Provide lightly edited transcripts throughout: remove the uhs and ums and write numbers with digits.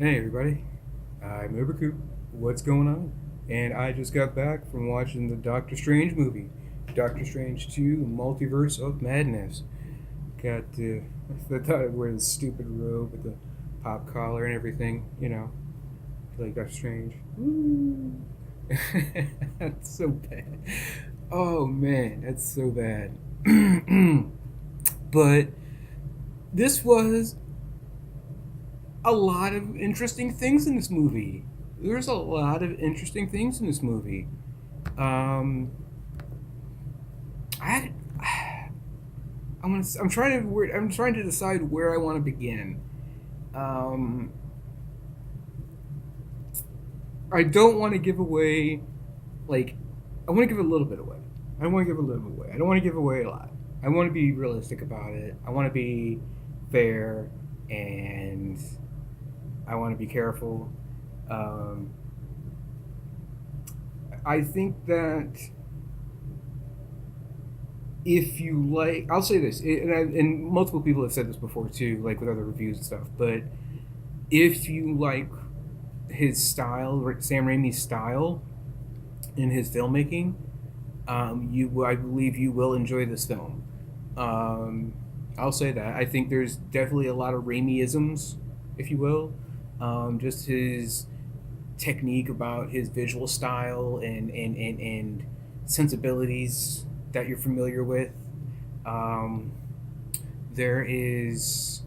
Hey everybody, I'm Ubercoop. What's going on? And I just got back from watching the Doctor Strange movie, Doctor Strange 2: Multiverse of Madness. Got I thought I'd wear the stupid robe with the pop collar and everything, like Doctor Strange. Woo! That's so bad. Oh man, that's so bad. But this was a lot of interesting things in this movie. There's a lot of interesting things in this movie. Um, I, I'm trying to decide where I want to begin. Um, I don't want to give away, like, I want to give a little bit away. I want to give a little bit away. I don't want to give away a lot. I want to be realistic about it. I want to be fair, and I want to be careful. Um, I think that if you like, I'll say this, and multiple people have said this before too, like with other reviews and stuff. But if you like his style, Sam Raimi's style in his filmmaking, I believe you will enjoy this film. Um, I'll say that. I think there's definitely a lot of Raimi-isms, if you will. Just his technique about his visual style and sensibilities that you're familiar with. Um, there is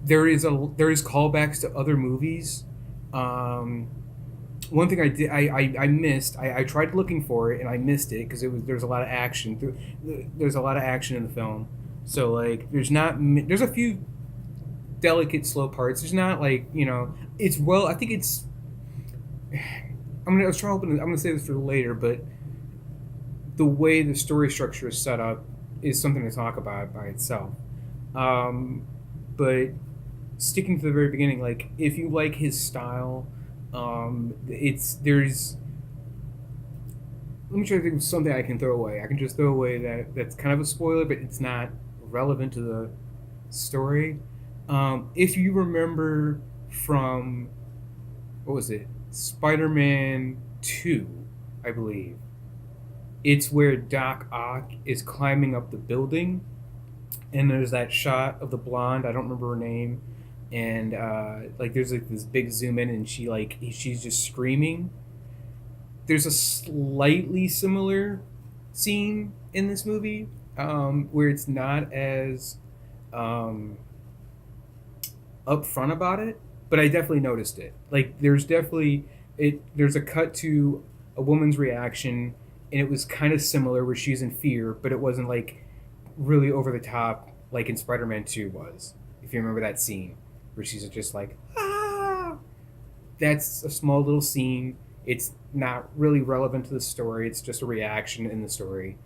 there is callbacks to other movies. Um, One thing I missed. I tried looking for it and I missed it because there's a lot of action. There's a lot of action in the film. So like there's a few delicate slow parts. There's not like it's well. I think it's I was trying I'm gonna say this for later, but the way the story structure is set up is something to talk about by itself. Um, but sticking to the very beginning, like if you like his style, it's there's. Let me try to think of something I can throw away. I can just throw away that's kind of a spoiler, but it's not relevant to the story. If you remember from what was it, Spider-Man 2, I believe. It's where Doc Ock is climbing up the building, and there's that shot of the blonde. I don't remember her name, and like there's like this big zoom in, and she's just screaming. There's a slightly similar scene in this movie where it's not as um, upfront about it, but I definitely noticed it. Like there's definitely it. There's a cut to a woman's reaction, and it was kind of similar where she's in fear, but it wasn't like really over the top like in Spider-Man 2 was. If you remember that scene where she's just like ah, that's a small little scene. It's not really relevant to the story. It's just a reaction in the story.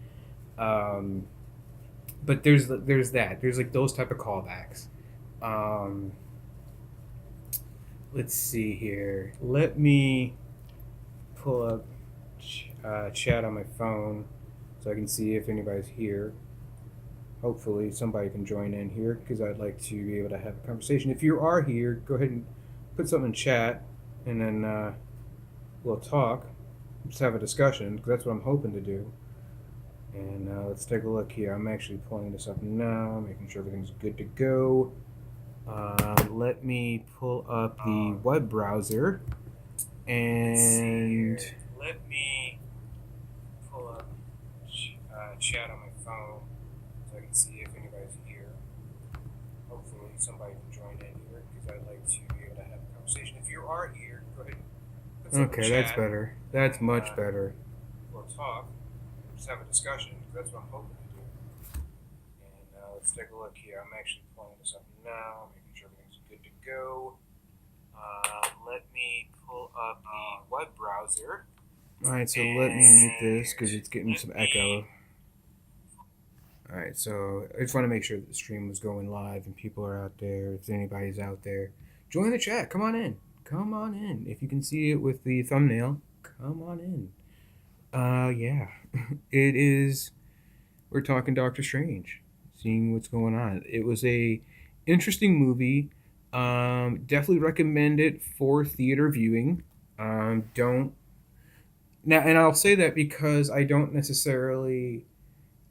Um, but there's that. There's like those type of callbacks. Um, let's see here. Let me pull up chat on my phone so I can see if anybody's here. Hopefully, somebody can join in here because I'd like to be able to have a conversation. If you are here, go ahead and put something in chat, and then we'll talk. Just have a discussion because that's what I'm hoping to do. And let's take a look here. I'm actually pulling this up now, making sure everything's good to go. Let me pull up the web browser, and let me pull up chat on my phone so I can see if anybody's here. Hopefully, somebody can join in here because I'd like to be able to have a conversation. If you are here, go ahead and put something in Okay, chat. that's better. That's much better. We'll talk. Just have a discussion. That's what I'm hoping to do. And let's take a look here. I'm actually pulling this up now, making sure everything's good to go. Let me pull up the web browser. Alright, so let me mute this because it's getting some echo. Alright, so I just want to make sure that the stream was going live and people are out there. If anybody's out there, join the chat. Come on in. Come on in. If you can see it with the thumbnail, come on in. Yeah. It is. We're talking Doctor Strange, seeing what's going on. It was a interesting movie. Definitely recommend it for theater viewing. Don't now, and I'll say that because I don't necessarily,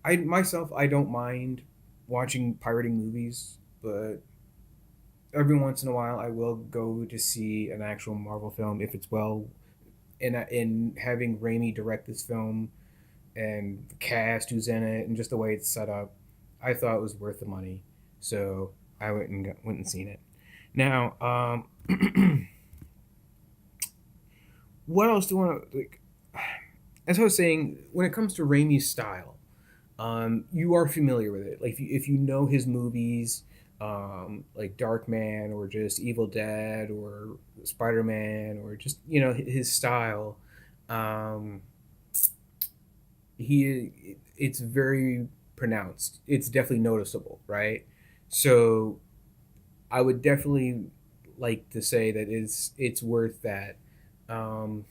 I myself, I don't mind watching pirating movies, but every once in a while I will go to see an actual Marvel film if it's well. In having Raimi direct this film and the cast who's in it and just the way it's set up, I thought it was worth the money, so I went and seen it. Now, what else do you want to like? As I was saying, when it comes to Raimi's style, you are familiar with it. Like if you know his movies, like Dark Man or just Evil Dead or Spider Man or just his style, um, it's very pronounced. It's definitely noticeable, right? So I would definitely like to say that it's worth that. Um,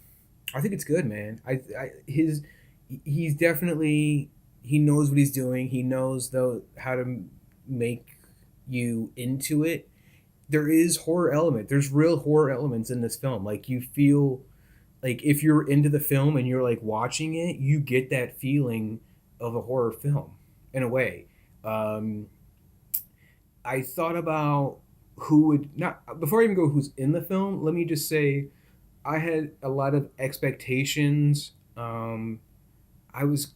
I think it's good, man. He's definitely he knows what he's doing. He knows though how to make you into it. There is horror element. There's real horror elements in this film. Like you feel like if you're into the film and you're like watching it, you get that feeling of a horror film in a way. Um, I thought about who would not before I even go who's in the film. Let me just say I had a lot of expectations. I was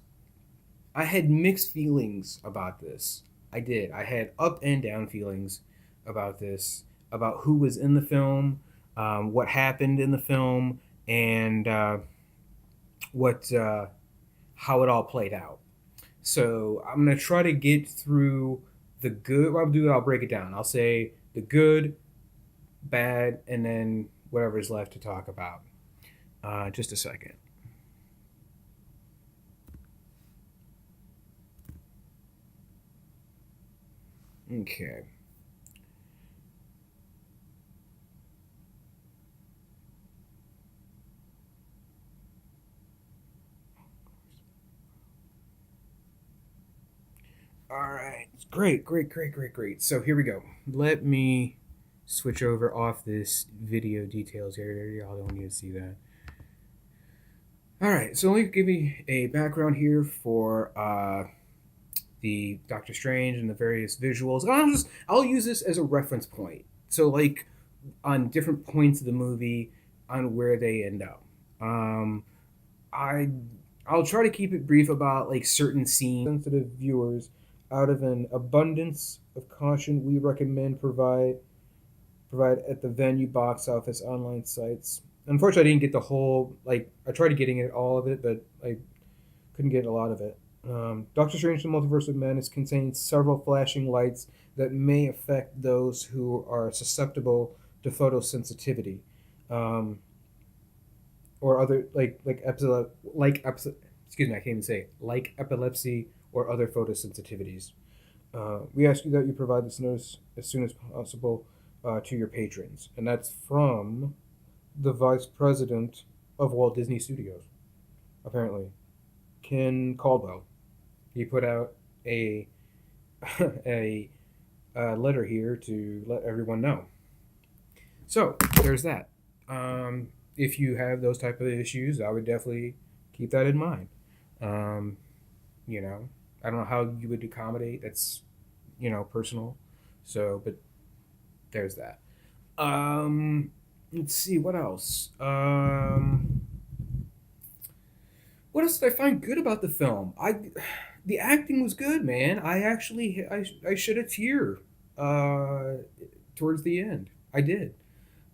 I had mixed feelings about this. I did. I had up and down feelings about this, about who was in the film, what happened in the film, and what how it all played out. So I'm gonna try to get through the good. What I'll do, I'll break it down. I'll say the good, bad, and then whatever's left to talk about. Just a second. Okay. All right. Great, great, great, great, great. So here we go. Let me switch over off this video details here. Y'all don't need to see that. All right. So let me give you a background here for the Doctor Strange and the various visuals. And I'll use this as a reference point. So like on different points of the movie on where they end up. Um, I I'll try to keep it brief about like certain scenes. Sensitive viewers, out of an abundance of caution, we recommend provide at the venue, box office, online sites. Unfortunately, I didn't get the whole like I tried getting it all of it, but I couldn't get a lot of it. Doctor Strange: The Multiverse of Madness contains several flashing lights that may affect those who are susceptible to photosensitivity, um, or other excuse me, I can't even say it, like epilepsy or other photosensitivities. We ask you that you provide this notice as soon as possible to your patrons, and that's from the vice president of Walt Disney Studios, apparently, Ken Caldwell. He put out a a, letter here to let everyone know. So there's that. If you have those type of issues, I would definitely keep that in mind. Um, you know, I don't know how you would accommodate. That's personal. So, but there's that. Let's see what else. What else did I find good about the film? The acting was good, man. I actually I shed a tear uh, towards the end. I did.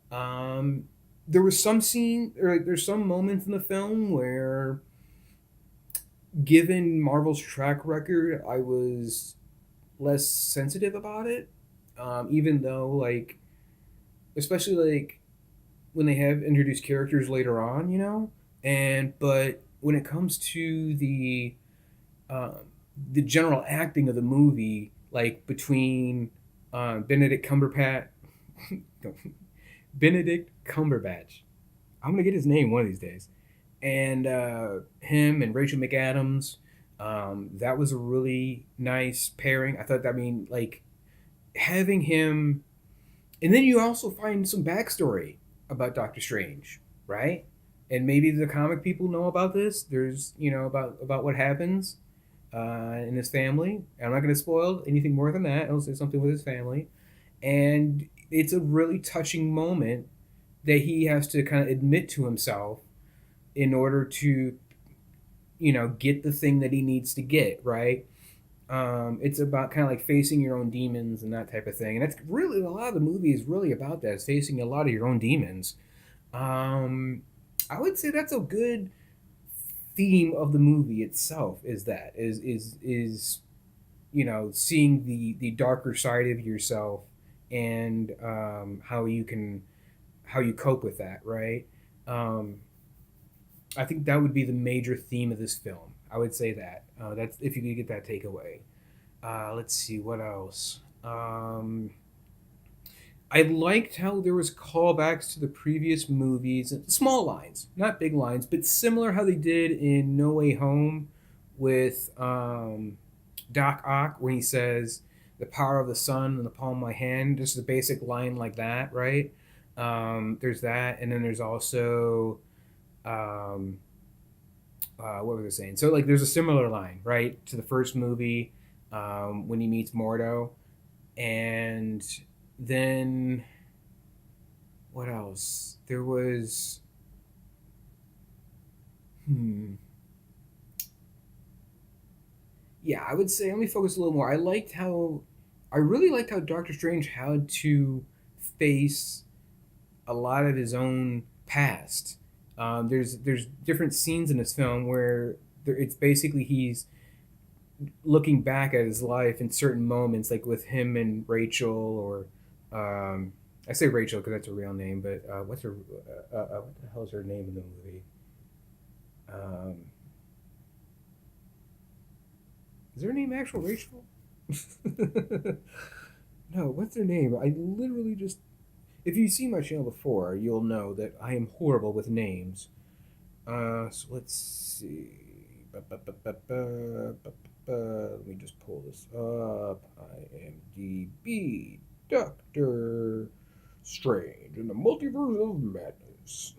Um, there was some scene, or like, there's some moments in the film where, given Marvel's track record, I was less sensitive about it. Even though, like, especially like when they have introduced characters later on, and but when it comes to um, the general acting of the movie, like between Benedict Cumberbatch, Benedict Cumberbatch. I'm gonna get his name one of these days. And him and Rachel McAdams. That was a really nice pairing. I thought. I mean, like having him And then you also find some backstory about Doctor Strange, right? And maybe the comic people know about this. There's, about what happens in his family. I'm not going to spoil anything more than that. I'll say something with his family. And it's a really touching moment that he has to kind of admit to himself in order to, get the thing that he needs to get, right? It's about kind of like facing your own demons and that type of thing. And that's really, a lot of the movie is really about that, is facing a lot of your own demons. Um, I would say that's a good theme of the movie itself, is that is seeing the darker side of yourself, and how you cope with that, right? um, I think that would be the major theme of this film. I would say that, that's if you could get that takeaway. Let's see what else. I liked how there was callbacks to the previous movies, small lines, not big lines, but similar how they did in No Way Home with Doc Ock, when he says, "The power of the sun in the palm of my hand." Just a basic line like that, right? There's that, and then there's also um, what was I saying? So like, there's a similar line, right, to the first movie, when he meets Mordo, and then what else? There was, hmm, yeah, I would say, let me focus a little more. I really liked how Doctor Strange had to face a lot of his own past. There's different scenes in this film where it's basically he's looking back at his life in certain moments, like with him and Rachel, or I say Rachel because that's her real name, but what the hell is her name in the movie? Um, is her name actual Rachel? No, what's her name? I literally just, if you've seen my channel before, you'll know that I am horrible with names. So let's see. Let me just pull this up. IMDb. Doctor Strange in the Multiverse of Madness.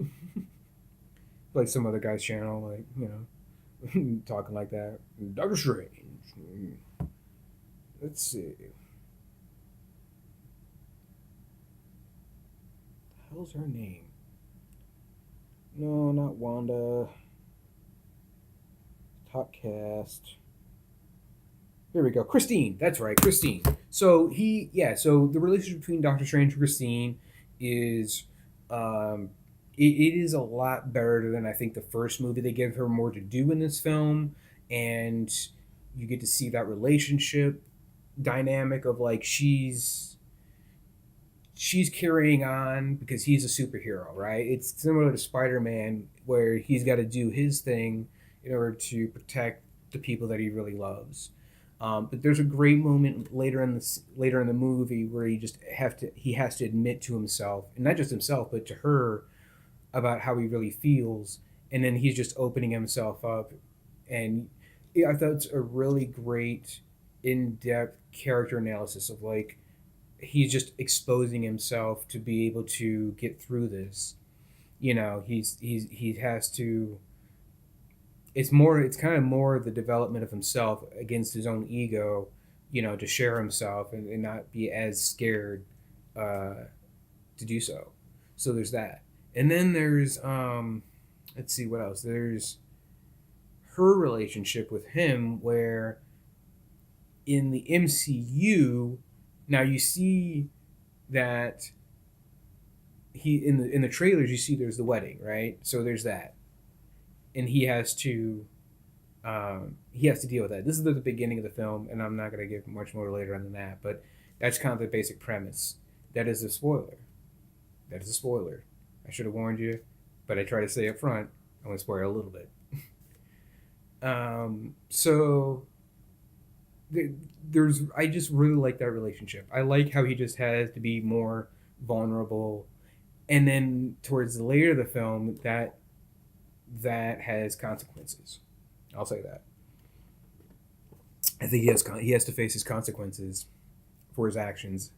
Like some other guy's channel, like, talking like that. Doctor Strange. Let's see. The hell's her name? No, not Wanda. Top cast. There we go. Christine. That's right, Christine. So the relationship between Doctor Strange and Christine is, it is a lot better than I think the first movie. They give her more to do in this film, and you get to see that relationship dynamic of like, she's carrying on because he's a superhero, right? It's similar to Spider-Man, where he's got to do his thing in order to protect the people that he really loves. But there's a great moment later in the movie where he has to admit to himself, and not just himself, but to her, about how he really feels, and then he's just opening himself up, and yeah, I thought it's a really great in-depth character analysis of like, he's just exposing himself to be able to get through this. He has to. It's kind of more the development of himself against his own ego, to share himself, and not be as scared to do so. So there's that, and then there's let's see what else. There's her relationship with him, where in the MCU, now you see that in the trailers, you see there's the wedding, right? So there's that, and he has to deal with that. This is the beginning of the film, and I'm not going to give much more later on than that, but that's kind of the basic premise. That is a spoiler. That is a spoiler. I should have warned you, but I try to say up front, I'm going to spoil a little bit. So I just really like that relationship. I like how he just has to be more vulnerable, and then towards the later of the film, that has consequences. I'll say that. I think he has to face his consequences for his actions.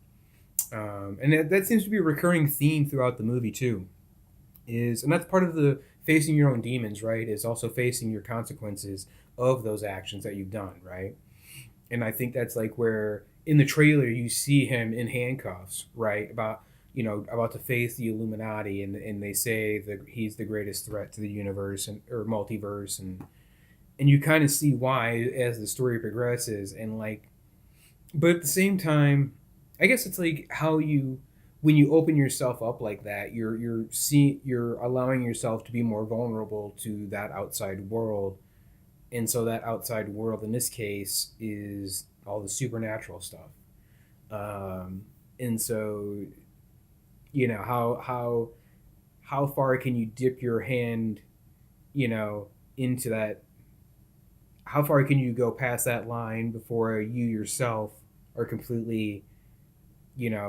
And that seems to be a recurring theme throughout the movie too. And that's part of the facing your own demons, right? Is also facing your consequences of those actions that you've done, right? And I think that's like where in the trailer you see him in handcuffs, right? About to face the Illuminati, and they say that he's the greatest threat to the universe or multiverse, and you kind of see why as the story progresses, and like, but at the same time, I guess it's like how you when you open yourself up like that, you're allowing yourself to be more vulnerable to that outside world, and so that outside world in this case is all the supernatural stuff. And so how far can you dip your hand, into that? How far can you go past that line before you yourself are completely,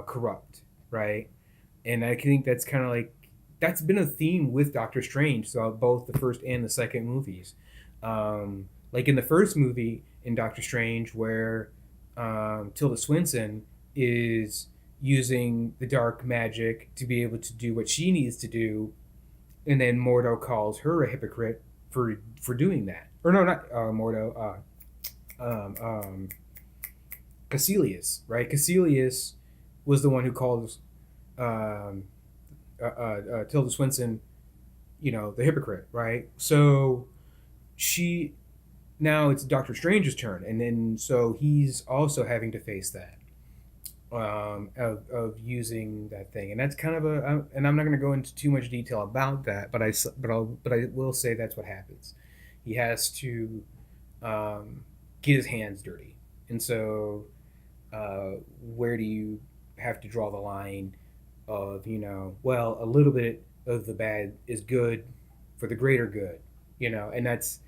corrupt, right? And I think that's kind of like that's been a theme with Doctor Strange throughout both the first and the second movies. Like in the first movie in Doctor Strange, where Tilda Swinton is using the dark magic to be able to do what she needs to do, and then Mordo calls her a hypocrite for doing that. Or no, not Mordo. Caecilius, right? Caecilius was the one who called Tilda Swinton, the hypocrite, right? So she now it's Doctor Strange's turn, and then so he's also having to face that of using that thing, and that's kind of and I'm not going to go into too much detail about that, but I will say that's what happens. He has to get his hands dirty, and so where do you have to draw the line of well, a little bit of the bad is good for the greater good, and that's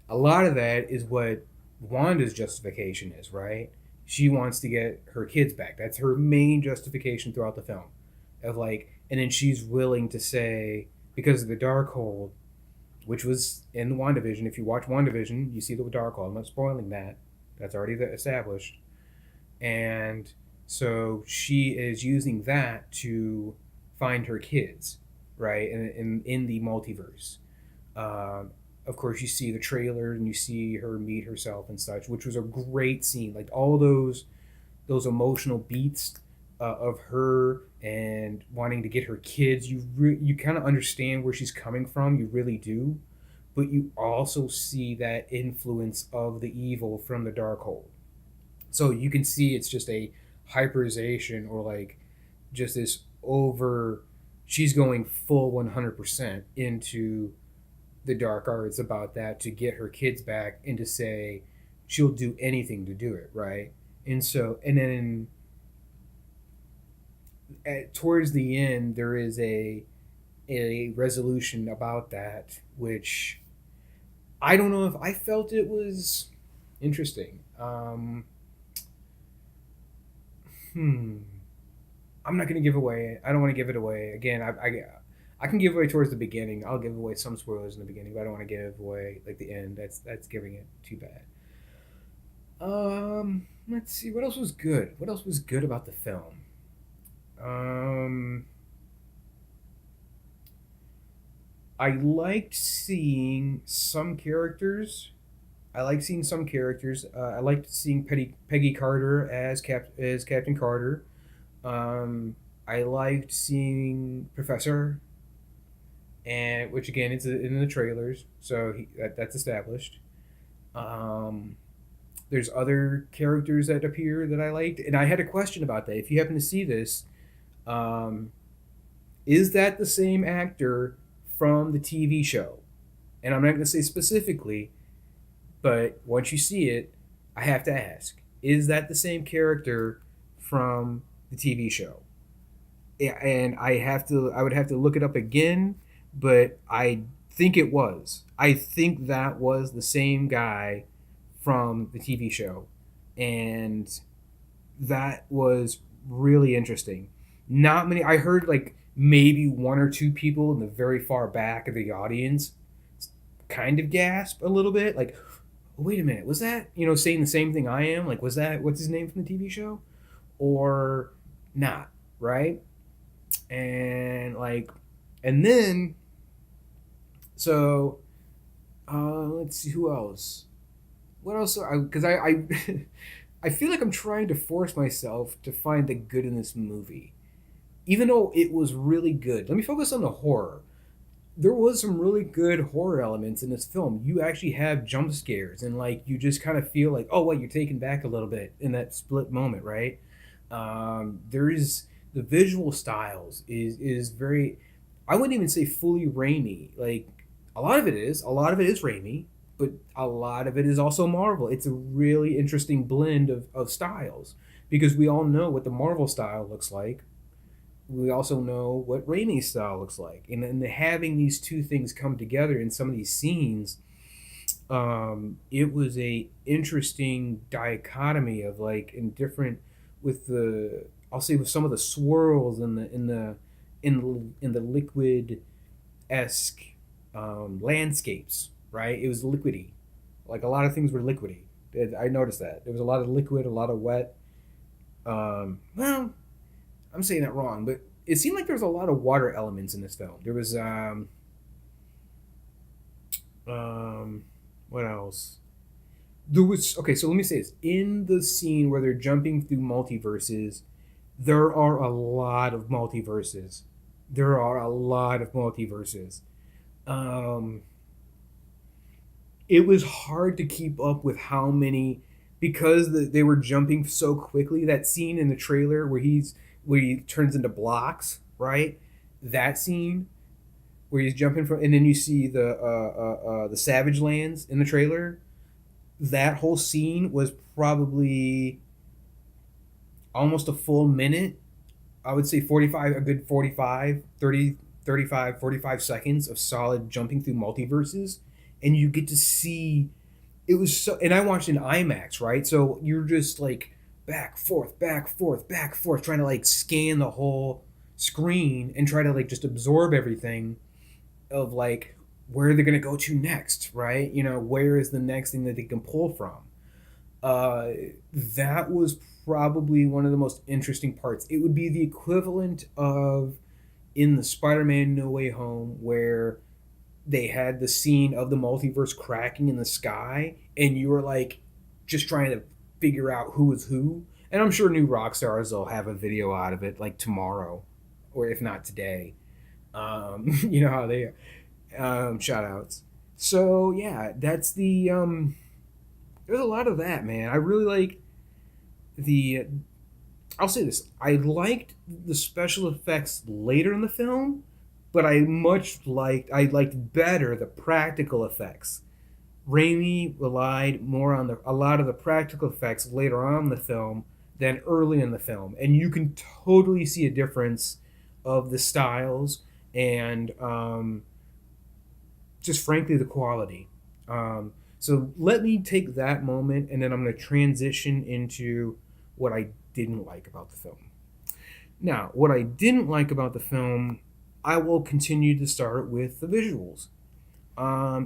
a lot of that is what Wanda's justification is, right? She wants to get her kids back. That's her main justification throughout the film, of like, and then she's willing to say because of the Darkhold, which was in the WandaVision. If you watch WandaVision, you see the Darkhold. I'm not spoiling that. That's already established. And so she is using that to find her kids, right? In the multiverse. Of course, you see the trailer and you see her meet herself and such, which was a great scene. Like all those emotional beats of her and wanting to get her kids. You kind of understand where she's coming from. You really do, but you also see that influence of the evil from the Darkhold. So you can see it's just a hyperization or like just this over. She's going full 100% into the dark arts about that to get her kids back and to say she'll do anything to do it, right? And so, and then towards the end, there is a resolution about that, which I don't know if I felt it was interesting. I'm not going to give away. I don't want to give it away. Again, I can give away towards the beginning. I'll give away some spoilers in the beginning, but I don't want to give away like the end. That's giving it too bad. Let's see. What else was good? What else was good about the film? I liked seeing some characters. I liked seeing some characters. I liked seeing Peggy Carter as Captain Carter. I liked seeing Professor, and which again it's in the trailers, so that's established. There's other characters that appear that I liked, and I had a question about that. If you happen to see this, is that the same actor from the TV show? And I'm not going to say specifically, but once you see it, I have to ask: is that the same character from the TV show? Yeah, and I would have to look it up again, but I think it was. I think that was the same guy from the TV show, and that was really interesting. Not many. I heard like maybe one or two people in the very far back of the audience kind of gasp a little bit, like, "Wait a minute, was that saying the same thing I am? Like, was that what's his name from the TV show, or not?" right? And like, and then so let's see who else. What else? Because I feel like I'm trying to force myself to find the good in this movie, even though it was really good. Let me focus on the horror. There was some really good horror elements in this film. You actually have jump scares, and like you just kind of feel like, oh wait, you're taken back a little bit in that split moment, right? There is the visual styles is very. I wouldn't even say fully Raimi. Like a lot of it is Raimi, but a lot of it is also Marvel. It's a really interesting blend of styles because we all know what the Marvel style looks like. We also know what Raimi's style looks like, and having these two things come together in some of these scenes, it was a interesting dichotomy of like in different with the I'll say with some of the swirls in the liquid esque landscapes, right? It was liquidy, like a lot of things were liquidy. I noticed that there was a lot of liquid, a lot of wet. Well, I'm saying that wrong, but it seemed like there was a lot of water elements in this film. There was what else? There was okay. So let me say this: in the scene where they're jumping through multiverses, there are a lot of multiverses. There are a lot of multiverses. Um, it was hard to keep up with how many because they were jumping so quickly. That scene in the trailer where he turns into blocks, right? That scene where he's jumping from, and then you see the Savage Lands in the trailer. That whole scene was probably almost a full minute. I would say 45, a good 45, 30, 35, 45 seconds of solid jumping through multiverses. And you get to see, it was so, and I watched in IMAX, right? So you're just like back, forth, back, forth, back, forth, trying to like scan the whole screen and try to like just absorb everything of like where they're going to go to next, right? You know, where is the next thing that they can pull from? Uh, that was probably one of the most interesting parts. It would be the equivalent of in the Spider-Man No Way Home where they had the scene of the multiverse cracking in the sky and you were like just trying to figure out who is who. And I'm sure new rock stars will have a video out of it like tomorrow or if not today. You know how they shout outs. So yeah, that's the there's a lot of that, man. I really like the I'll say this. I liked the special effects later in the film, but I liked better the practical effects. Raimi relied more on a lot of the practical effects later on in the film than early in the film, and you can totally see a difference of the styles and just frankly the quality. So let me take that moment, and then I'm going to transition into what I didn't like about the film. Now, what I didn't like about the film, I will continue to start with the visuals.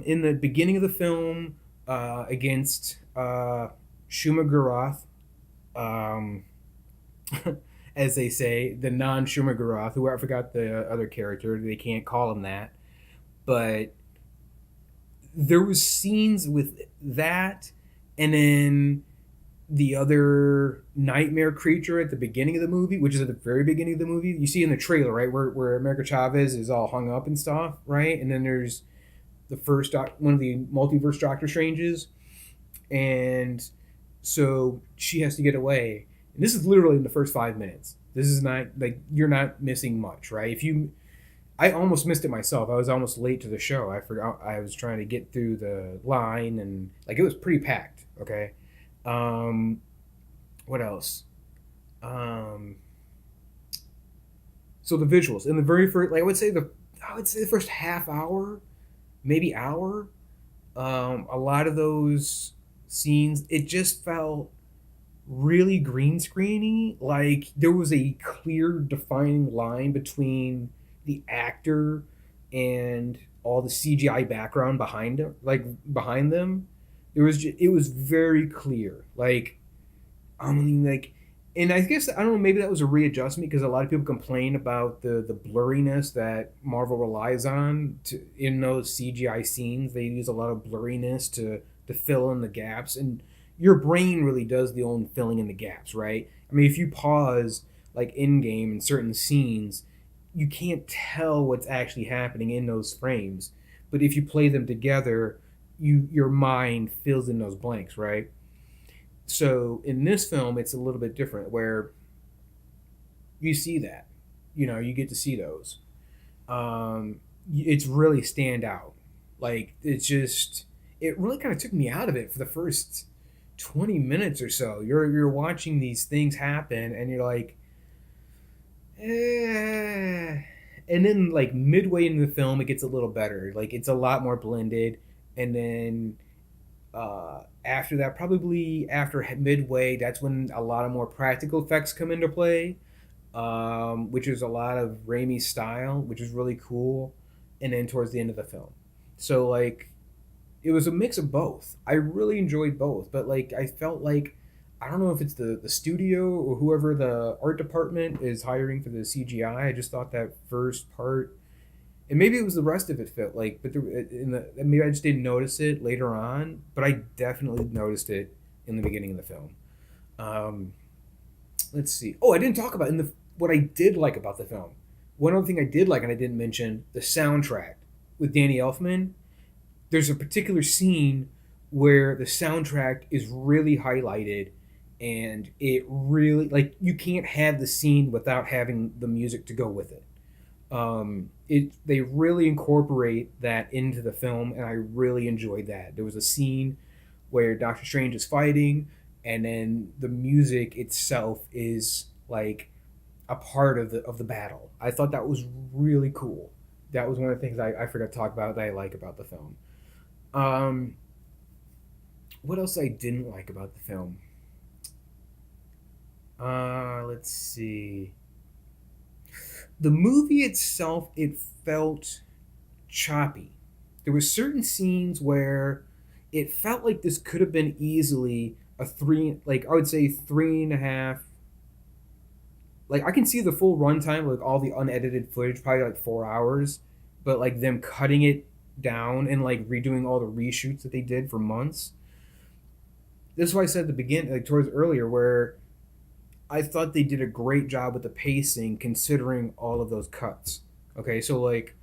In the beginning of the film, against Shuma-Gorath, um, as they say, the non-Shuma-Gorath, who I forgot the other character, they can't call him that, but there was scenes with that, and then the other nightmare creature at the beginning of the movie, which is at the very beginning of the movie. You see in the trailer, right, where America Chavez is all hung up and stuff, right? And then there's the one of the multiverse Doctor Stranges, and so she has to get away. And this is literally in the first 5 minutes. This is not like you're not missing much, right? I almost missed it myself. I was almost late to the show. I forgot I was trying to get through the line and like it was pretty packed. Okay. What else? So the visuals in the very first, like I would say the first half hour, maybe hour. A lot of those scenes, it just felt really green screeny. Like there was a clear defining line between the actor and all the CGI background behind them, behind them. It was very clear. Like I mean, like And I guess I don't know. Maybe that was a readjustment because a lot of people complain about the blurriness that Marvel relies on in those CGI scenes. They use a lot of blurriness to fill in the gaps, and your brain really does the own filling in the gaps, right? I mean, if you pause like in game in certain scenes, you can't tell what's actually happening in those frames. But if you play them together, your mind fills in those blanks, right? So in this film, it's a little bit different where you see that, you get to see those. It's really stand out. Like it really kind of took me out of it for the first 20 minutes or so. You're watching these things happen, and you're like, eh. And then like midway into the film, it gets a little better. Like it's a lot more blended, and then after that, probably after midway, that's when a lot of more practical effects come into play, which is a lot of Raimi's style, which is really cool. And then towards the end of the film, so like it was a mix of both. I really enjoyed both, but like I felt like I don't know if it's the studio or whoever the art department is hiring for the CGI. I just thought that first part, and maybe it was the rest of it felt like, but maybe I just didn't notice it later on, but I definitely noticed it in the beginning of the film. Um, let's see. Oh, I didn't talk about in the what I did like about the film. One other thing I did like, and I didn't mention the soundtrack with Danny Elfman. There's a particular scene where the soundtrack is really highlighted, and it really like you can't have the scene without having the music to go with it. They really incorporate that into the film, and I really enjoyed that. There was a scene where Doctor Strange is fighting, and then the music itself is like a part of the battle. I thought that was really cool. That was one of the things I forgot to talk about that I like about the film. Um, what else I didn't like about the film? Let's see. The movie itself, it felt choppy. There were certain scenes where it felt like this could have been easily a three, like I would say 3.5. Like I can see the full runtime, like all the unedited footage, probably like 4 hours, but like them cutting it down and like redoing all the reshoots that they did for months. This is why I said at the beginning, like towards earlier, where I thought they did a great job with the pacing considering all of those cuts. Okay, so like,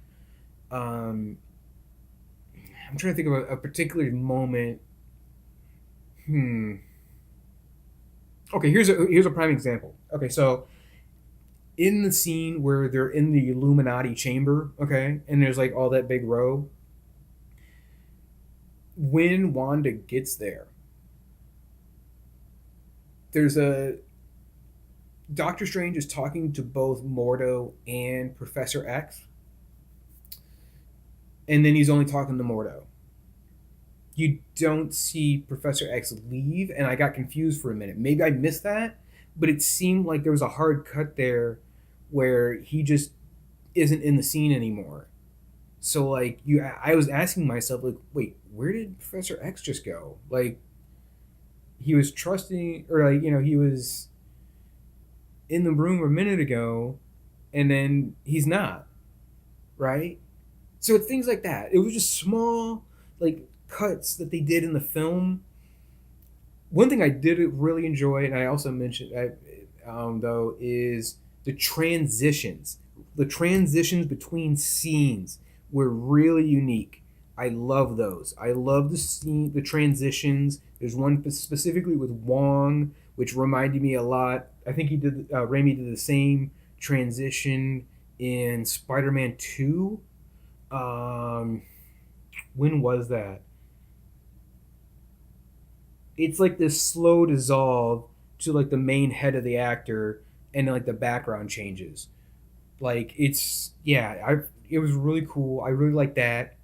um, I'm trying to think of a particular moment. Hmm. Okay, here's a prime example. Okay, so in the scene where they're in the Illuminati chamber, okay, and there's like all that big row. When Wanda gets there, there's a Doctor Strange is talking to both Mordo and Professor X, and then he's only talking to Mordo. You don't see Professor X leave, and I got confused for a minute. Maybe I missed that, but it seemed like there was a hard cut there where he just isn't in the scene anymore. So like I was asking myself like, wait, where did Professor X just go? Like he was trusting, or like he was in the room a minute ago, and then he's not, right? So it's things like that. It was just small like cuts that they did in the film. One thing I did really enjoy, and I also mentioned though, is the transitions. The transitions between scenes were really unique. I love those. I love the transitions. There's one specifically with Wong, which reminded me a lot. I think Raimi did the same transition in Spider-Man 2. When was that? It's like this slow dissolve to like the main head of the actor, and then like the background changes. Like it's yeah, it was really cool. I really like that.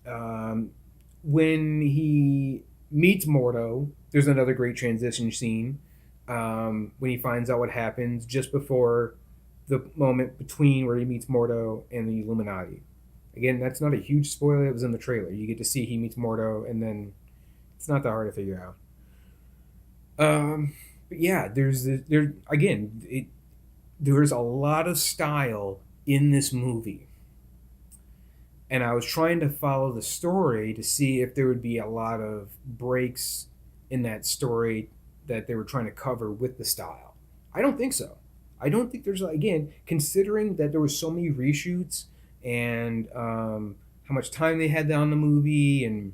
Um, when he meets Mordo, there's another great transition scene. When he finds out what happens just before the moment between where he meets Mordo and the Illuminati. Again, that's not a huge spoiler. It was in the trailer. You get to see he meets Mordo, and then it's not that hard to figure out. But yeah, there again. There's a lot of style in this movie, and I was trying to follow the story to see if there would be a lot of breaks in that story that they were trying to cover with the style. I don't think so. I don't think there's, again, considering that there was so many reshoots and how much time they had on the movie and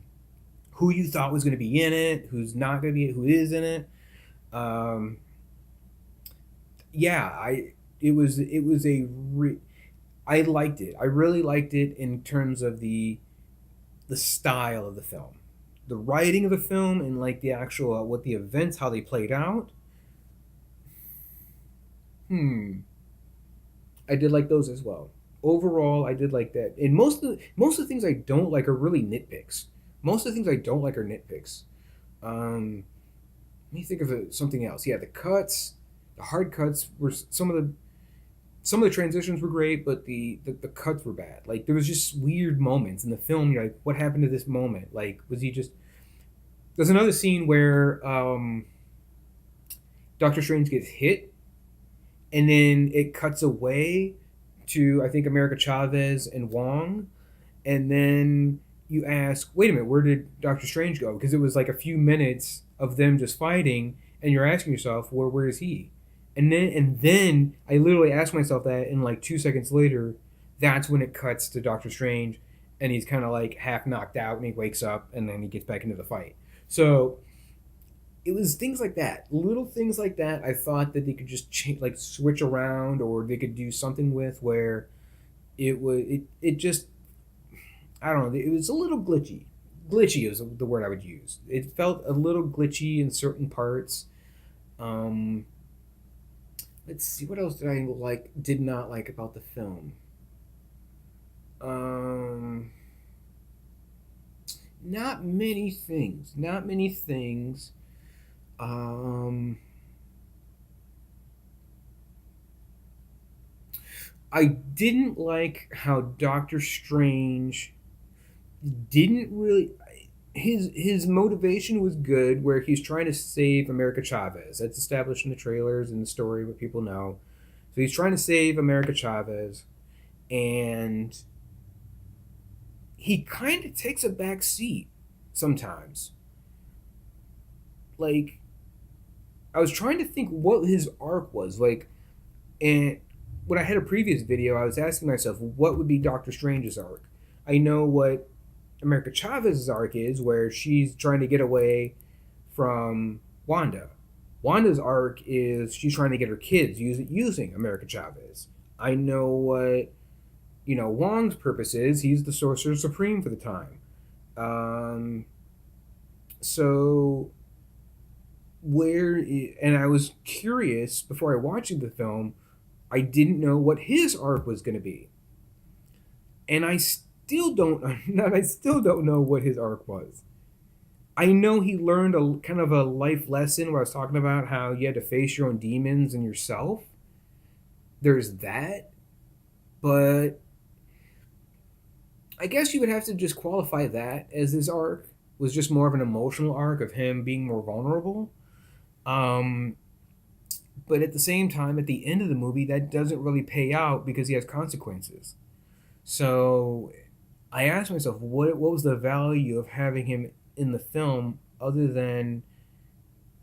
who you thought was going to be in it, who's not going to be, who is in it. Um, yeah, I liked it. I really liked it in terms of the style of the film, the writing of the film, and like the actual what the events, how they played out. Hmm, I did like those as well. Overall, I did like that. And most of the things I don't like are really nitpicks. Most of the things I don't like are nitpicks. Um, Let me think of something else. Yeah, the hard cuts were some of the transitions were great, but the cuts were bad. Like there was just weird moments in the film. You're like, what happened to this moment? Like, was he just? There's another scene where Doctor Strange gets hit, and then it cuts away to I think America Chavez and Wong, and then you ask, wait a minute, where did Doctor Strange go? Because it was like a few minutes of them just fighting, and you're asking yourself, where is he? And then I literally asked myself that, and like 2 seconds later, that's when it cuts to Doctor Strange, and he's kind of like half knocked out, and he wakes up, and then he gets back into the fight. So it was things like that, little things like that. I thought that they could just change, like switch around, or they could do something with where it just I don't know. It was a little glitchy. Glitchy is the word I would use. It felt a little glitchy in certain parts. Um, let's see, what else did not like about the film. Um, Not many things. Not many things. Um, I didn't like how Doctor Strange didn't really his motivation was good where he's trying to save America Chavez. That's established in the trailers and the story, what people know. So he's trying to save America Chavez, and he kind of takes a back seat sometimes. Like, I was trying to think what his arc was. Like, and when I had a previous video, I was asking myself, what would be Doctor Strange's arc? I know what America Chavez's arc is, where she's trying to get away from Wanda. Wanda's arc is she's trying to get her kids using America Chavez. I know what Wong's purpose is. He's the Sorcerer Supreme for the time. Um, so and I was curious before I watched the film. I didn't know what his arc was going to be, and I still don't. I still don't know what his arc was. I know he learned a kind of a life lesson where I was talking about how you had to face your own demons and yourself. There's that, but I guess you would have to just qualify that as his arc was just more of an emotional arc of him being more vulnerable. Um, but at the same time, at the end of the movie, that doesn't really pay out because he has consequences. So I asked myself, what was the value of having him in the film other than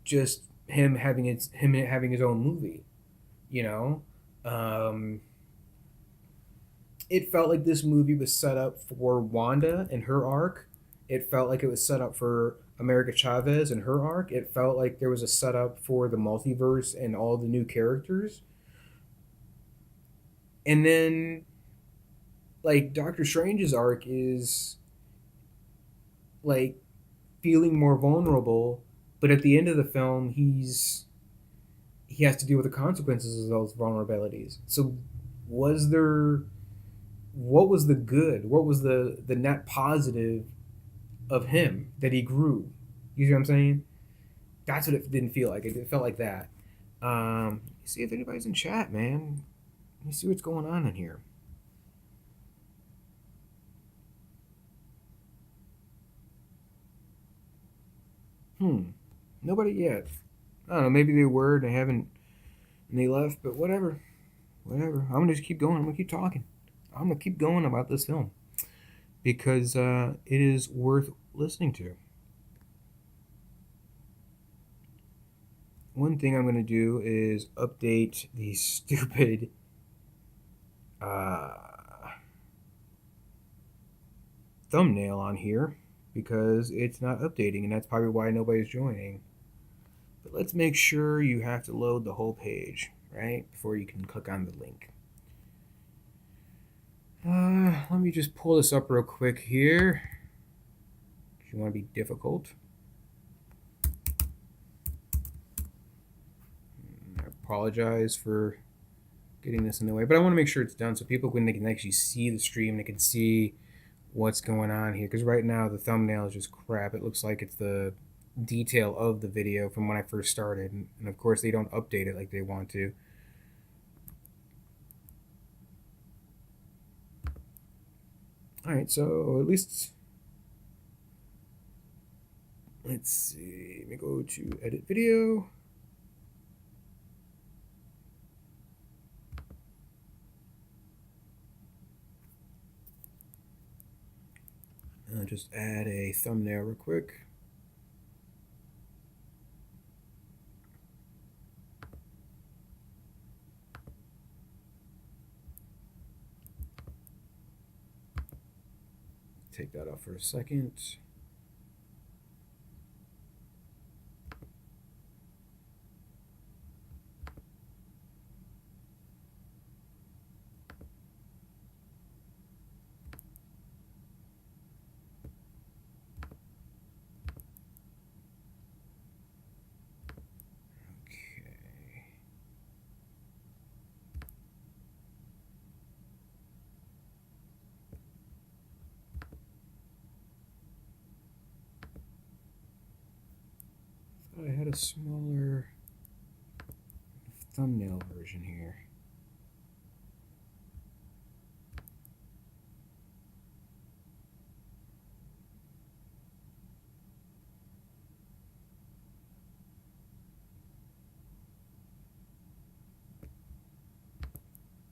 just him having his own movie? You know, um, it felt like this movie was set up for Wanda and her arc. It felt like it was set up for America Chavez and her arc. It felt like there was a setup for the multiverse and all the new characters. And then, like, Doctor Strange's arc is like feeling more vulnerable, but at the end of the film, he has to deal with the consequences of those vulnerabilities. So, was there? What was the good? What was the net positive of him that he grew? You see what I'm saying? That's what it didn't feel like. It felt like that. See if anybody's in chat, man. Let me see what's going on in here. Nobody yet. I don't know, maybe they were and they haven't, and they left, but whatever. Whatever. I'm going to just keep going. I'm going to keep talking. I'm going to keep going about this film because it is worth listening to. One thing I'm going to do is update the stupid thumbnail on here because it's not updating, and that's probably why nobody's joining. But let's make sure you have to load the whole page, right, before you can click on the link. Let me just pull this up real quick here. If you want to be difficult. I apologize for getting this in the way, but I want to make sure it's done so people, when they can actually see the stream, they can see what's going on here. Because right now the thumbnail is just crap. It looks like it's the detail of the video from when I first started, and of course they don't update it like they want to. Alright, so at least let's see, let me go to edit video. I'll just add a thumbnail real quick. Take that off for a second. I had a smaller thumbnail version here.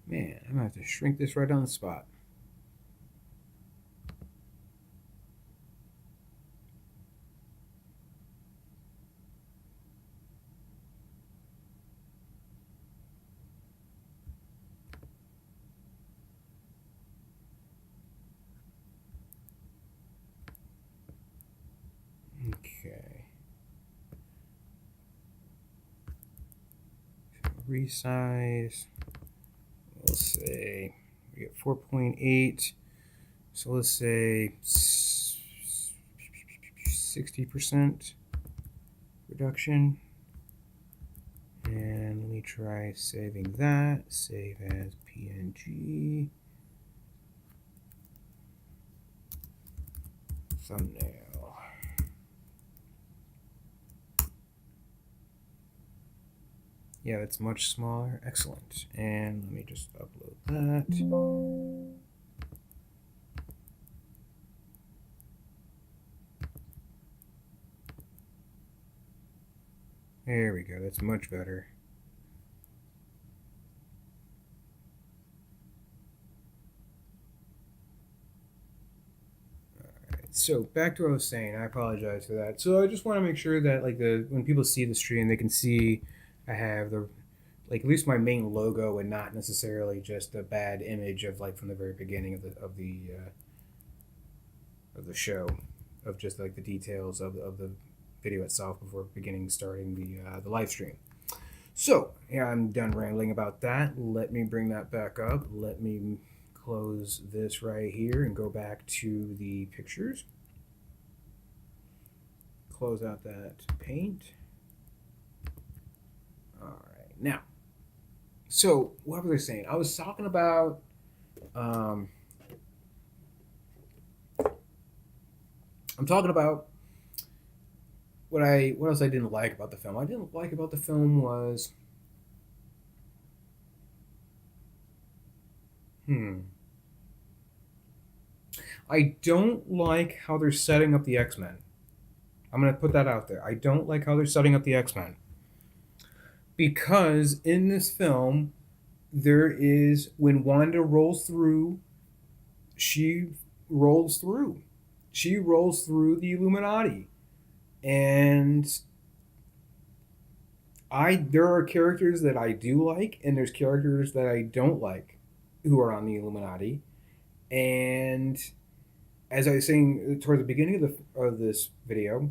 Man, I'm gonna have to shrink this right on the spot. Okay. So resize. We'll say we get 4.8. So let's say 60% reduction. And let me try saving that. Save as PNG. Thumbnail. Yeah, that's much smaller. Excellent. And let me just upload that. There we go. That's much better. So back to what I was saying. I apologize for that. So I just want to make sure that when people see the stream, they can see I have the at least my main logo and not necessarily just a bad image of from the very beginning of the show, of just the details of the video itself before starting the live stream. So yeah, I'm done rambling about that. Let me bring that back up. Let me close this right here and go back to the pictures. Close out that paint. All right, now, so what was I saying? I was talking about I'm talking about what else I didn't like about the film. I didn't like about the film was I don't like how they're setting up the X-Men. I'm going to put that out there. I don't like how they're setting up the X-Men. because in this film, there is when Wanda rolls through, she rolls through. She rolls through the Illuminati. And there are characters that I do like, and there's characters that I don't like who are on the Illuminati. And as I was saying toward the beginning of this video,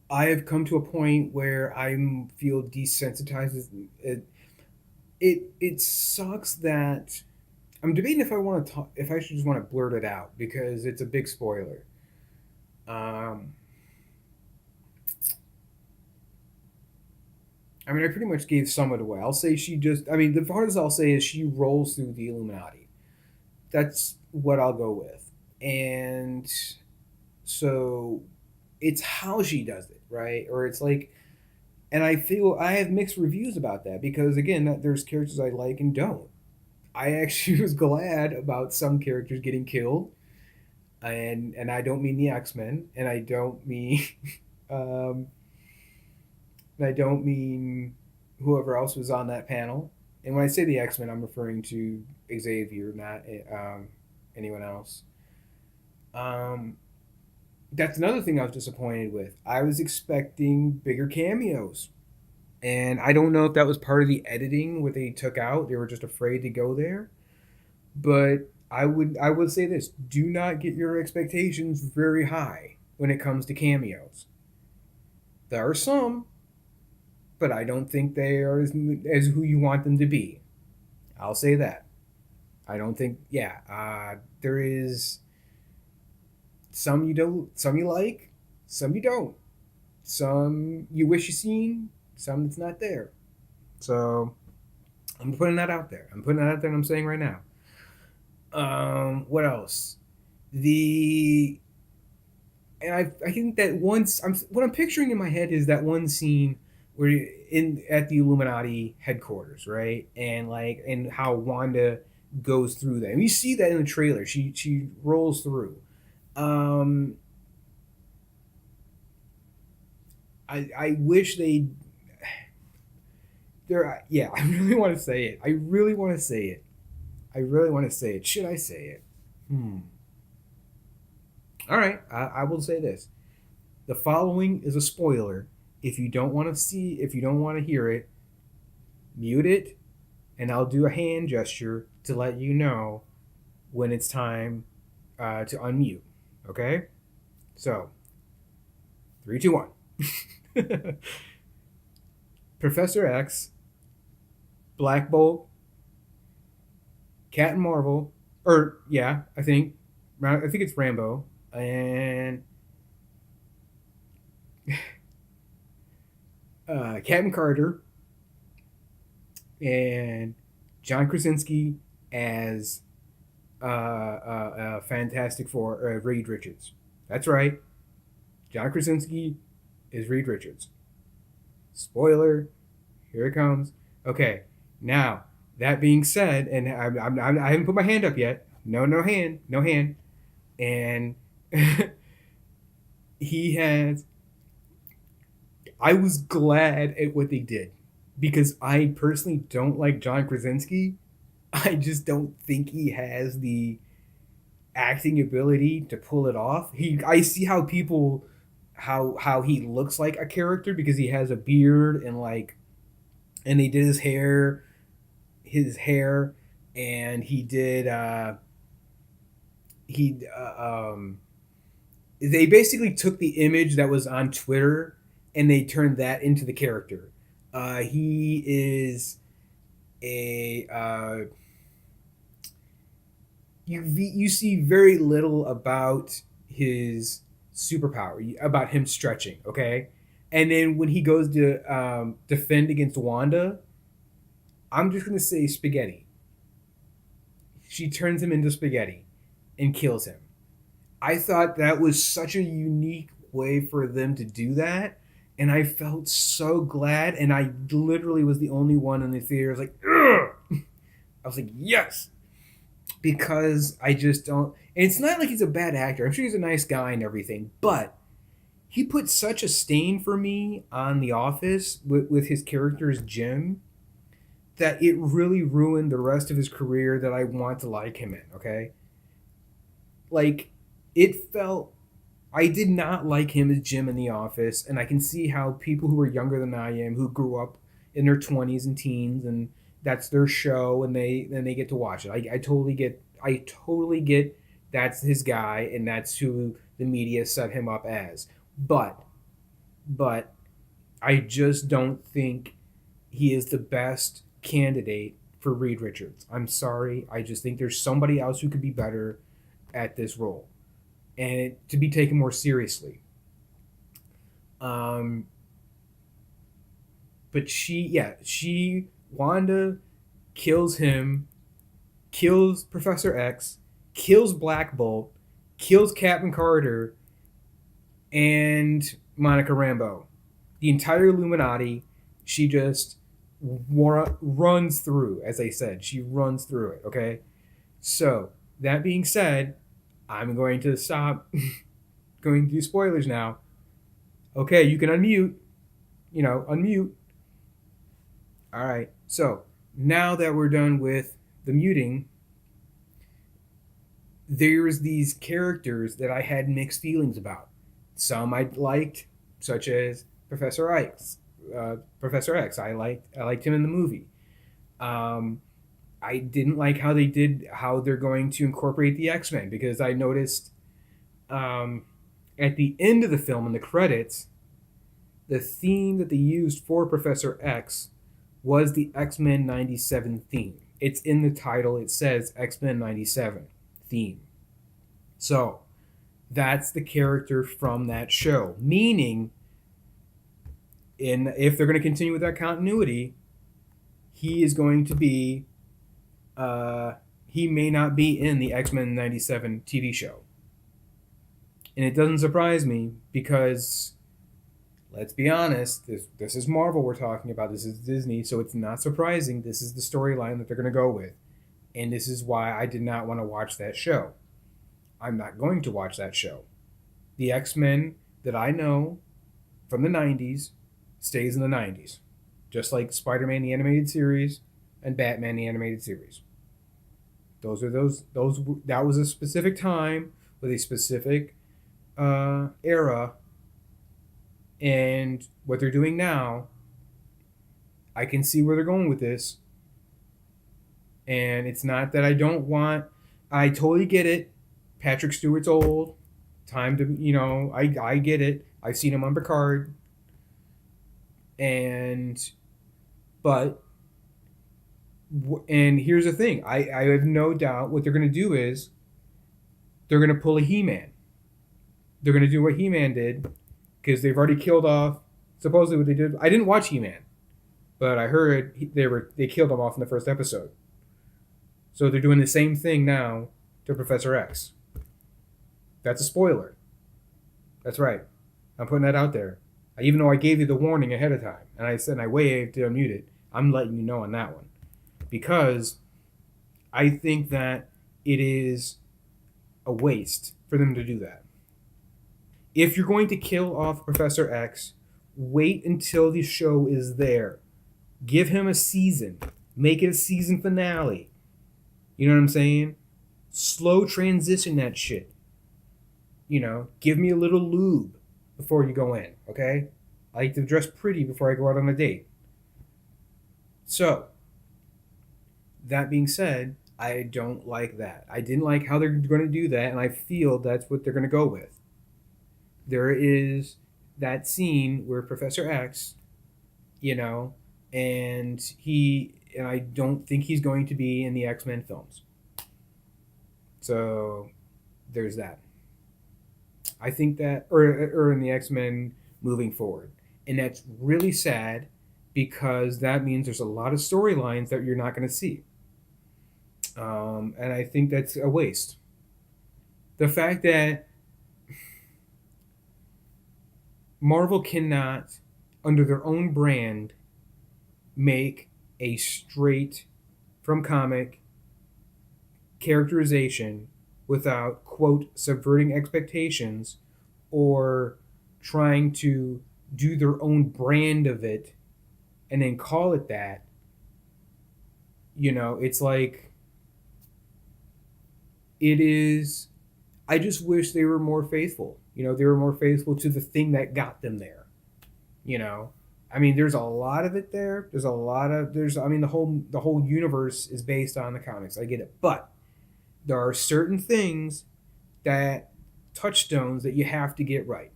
I have come to a point where I feel desensitized. It sucks that I'm debating if I want to talk, if I should just want to blurt it out because it's a big spoiler. I mean, I pretty much gave some of it away. I'll say the hardest I'll say is she rolls through the Illuminati. That's what I'll go with. And so it's how she does it, right? Or it's like, and I feel I have mixed reviews about that because, again, there's characters I like and don't. I actually was glad about some characters getting killed. And I don't mean the X-Men, and I don't mean I don't mean whoever else was on that panel. And when I say the X-Men, I'm referring to Xavier, not anyone else. That's another thing I was disappointed with. I was expecting bigger cameos. And I don't know if that was part of the editing, what they took out. They were just afraid to go there. But I would say this. Do not get your expectations very high when it comes to cameos. There are some, but I don't think they are as who you want them to be. I'll say that. I don't think, there is some you don't, some you like, some you don't. Some you wish you seen, some that's not there. So I'm putting that out there. And I'm saying right now. What else? And I think that what I'm picturing in my head is that one scene where at the Illuminati headquarters, right? And how Wanda goes through that. And we see that in the trailer. She rolls through. I wish I really want to say it. I really want to say it. Should I say it? All right, I will say this. The following is a spoiler. If you don't want to hear it, mute it, and I'll do a hand gesture to let you know when it's time to unmute. Okay? So, 3, 2, 1. Professor X, Black Bolt, Captain Marvel, I think it's Rambo, and Captain Carter, and John Krasinski as Fantastic Four, Reed Richards. That's right, John Krasinski is Reed Richards. Spoiler, here it comes. Okay, now that being said, and I haven't put my hand up yet. No hand. And he has. I was glad at what they did because I personally don't like John Krasinski. I just don't think he has the acting ability to pull it off. I see how people, how he looks like a character because he has a beard and they did his hair, and he did they basically took the image that was on Twitter and they turned that into the character. He is you see very little about his superpower, about him stretching, okay? And then when he goes to defend against Wanda, I'm just going to say spaghetti. She turns him into spaghetti and kills him. I thought that was such a unique way for them to do that. And I felt so glad. And I literally was the only one in the theater. I was like, ugh! I was like, yes! Because I just don't... And it's not like he's a bad actor. I'm sure he's a nice guy and everything. But he put such a stain for me on The Office with his character's Jim that it really ruined the rest of his career that I want to like him in, okay? Like, it felt. I did not like him as Jim in The Office, and I can see how people who are younger than I am, who grew up in their 20s and teens, and that's their show, and they get to watch it. I totally get. I totally get that's his guy, and that's who the media set him up as. But, but I just don't think he is the best candidate for Reed Richards. I'm sorry. I just think there's somebody else who could be better at this role and to be taken more seriously. Um, but Wanda kills him, kills Professor X, kills Black Bolt, kills Captain Carter, and Monica Rambeau. The entire Illuminati, she just runs through, as I said. She runs through it, okay? So, that being said, I'm going to stop going to do spoilers now. Okay, you can unmute. Unmute. All right. So, now that we're done with the muting, there's these characters that I had mixed feelings about. Some I liked, such as Professor X. Professor X. I liked him in the movie. I didn't like how they're going to incorporate the X-Men, because I noticed at the end of the film in the credits, the theme that they used for Professor X was the X-Men 97 theme. It's in the title. It says X-Men 97 theme. So that's the character from that show. Meaning, if they're going to continue with that continuity, he is going to be he may not be in the X-Men 97 TV show. And it doesn't surprise me because, let's be honest, this is Marvel we're talking about. This is Disney, so it's not surprising. This is the storyline that they're going to go with. And this is why I did not want to watch that show. I'm not going to watch that show. The X-Men that I know from the 90s stays in the 90s. Just like Spider-Man the Animated Series and Batman the Animated Series. That was a specific time with a specific era, and what they're doing now, I can see where they're going with this. And it's not that I totally get it. Patrick Stewart's old. Time to, I get it. I've seen him on Picard. And here's the thing. I have no doubt what they're going to do is they're going to pull a He-Man. They're going to do what He-Man did, because they've already killed off, supposedly what they did. I didn't watch He-Man, but I heard they killed him off in the first episode. So they're doing the same thing now to Professor X. That's a spoiler. That's right. I'm putting that out there. Even though I gave you the warning ahead of time, and I said I waved to unmute it, I'm letting you know on that one. Because I think that it is a waste for them to do that. If you're going to kill off Professor X, wait until the show is there. Give him a season. Make it a season finale. You know what I'm saying? Slow transition that shit. Give me a little lube before you go in, okay? I like to dress pretty before I go out on a date. So, that being said, I don't like that. I didn't like how they're going to do that, and I feel that's what they're going to go with. There is that scene where Professor X, and I don't think he's going to be in the X-Men films. So, there's that. I think that, or in the X-Men moving forward. And that's really sad, because that means there's a lot of storylines that you're not going to see. And I think that's a waste. The fact that Marvel cannot, under their own brand, make a straight from comic characterization without, quote, subverting expectations or trying to do their own brand of it and then call it that, it's like it is. I just wish they were more faithful. They were more faithful to the thing that got them there. You know, I mean, there's a lot of it there. I mean, the whole universe is based on the comics. I get it, but there are certain things that touchstones that you have to get right.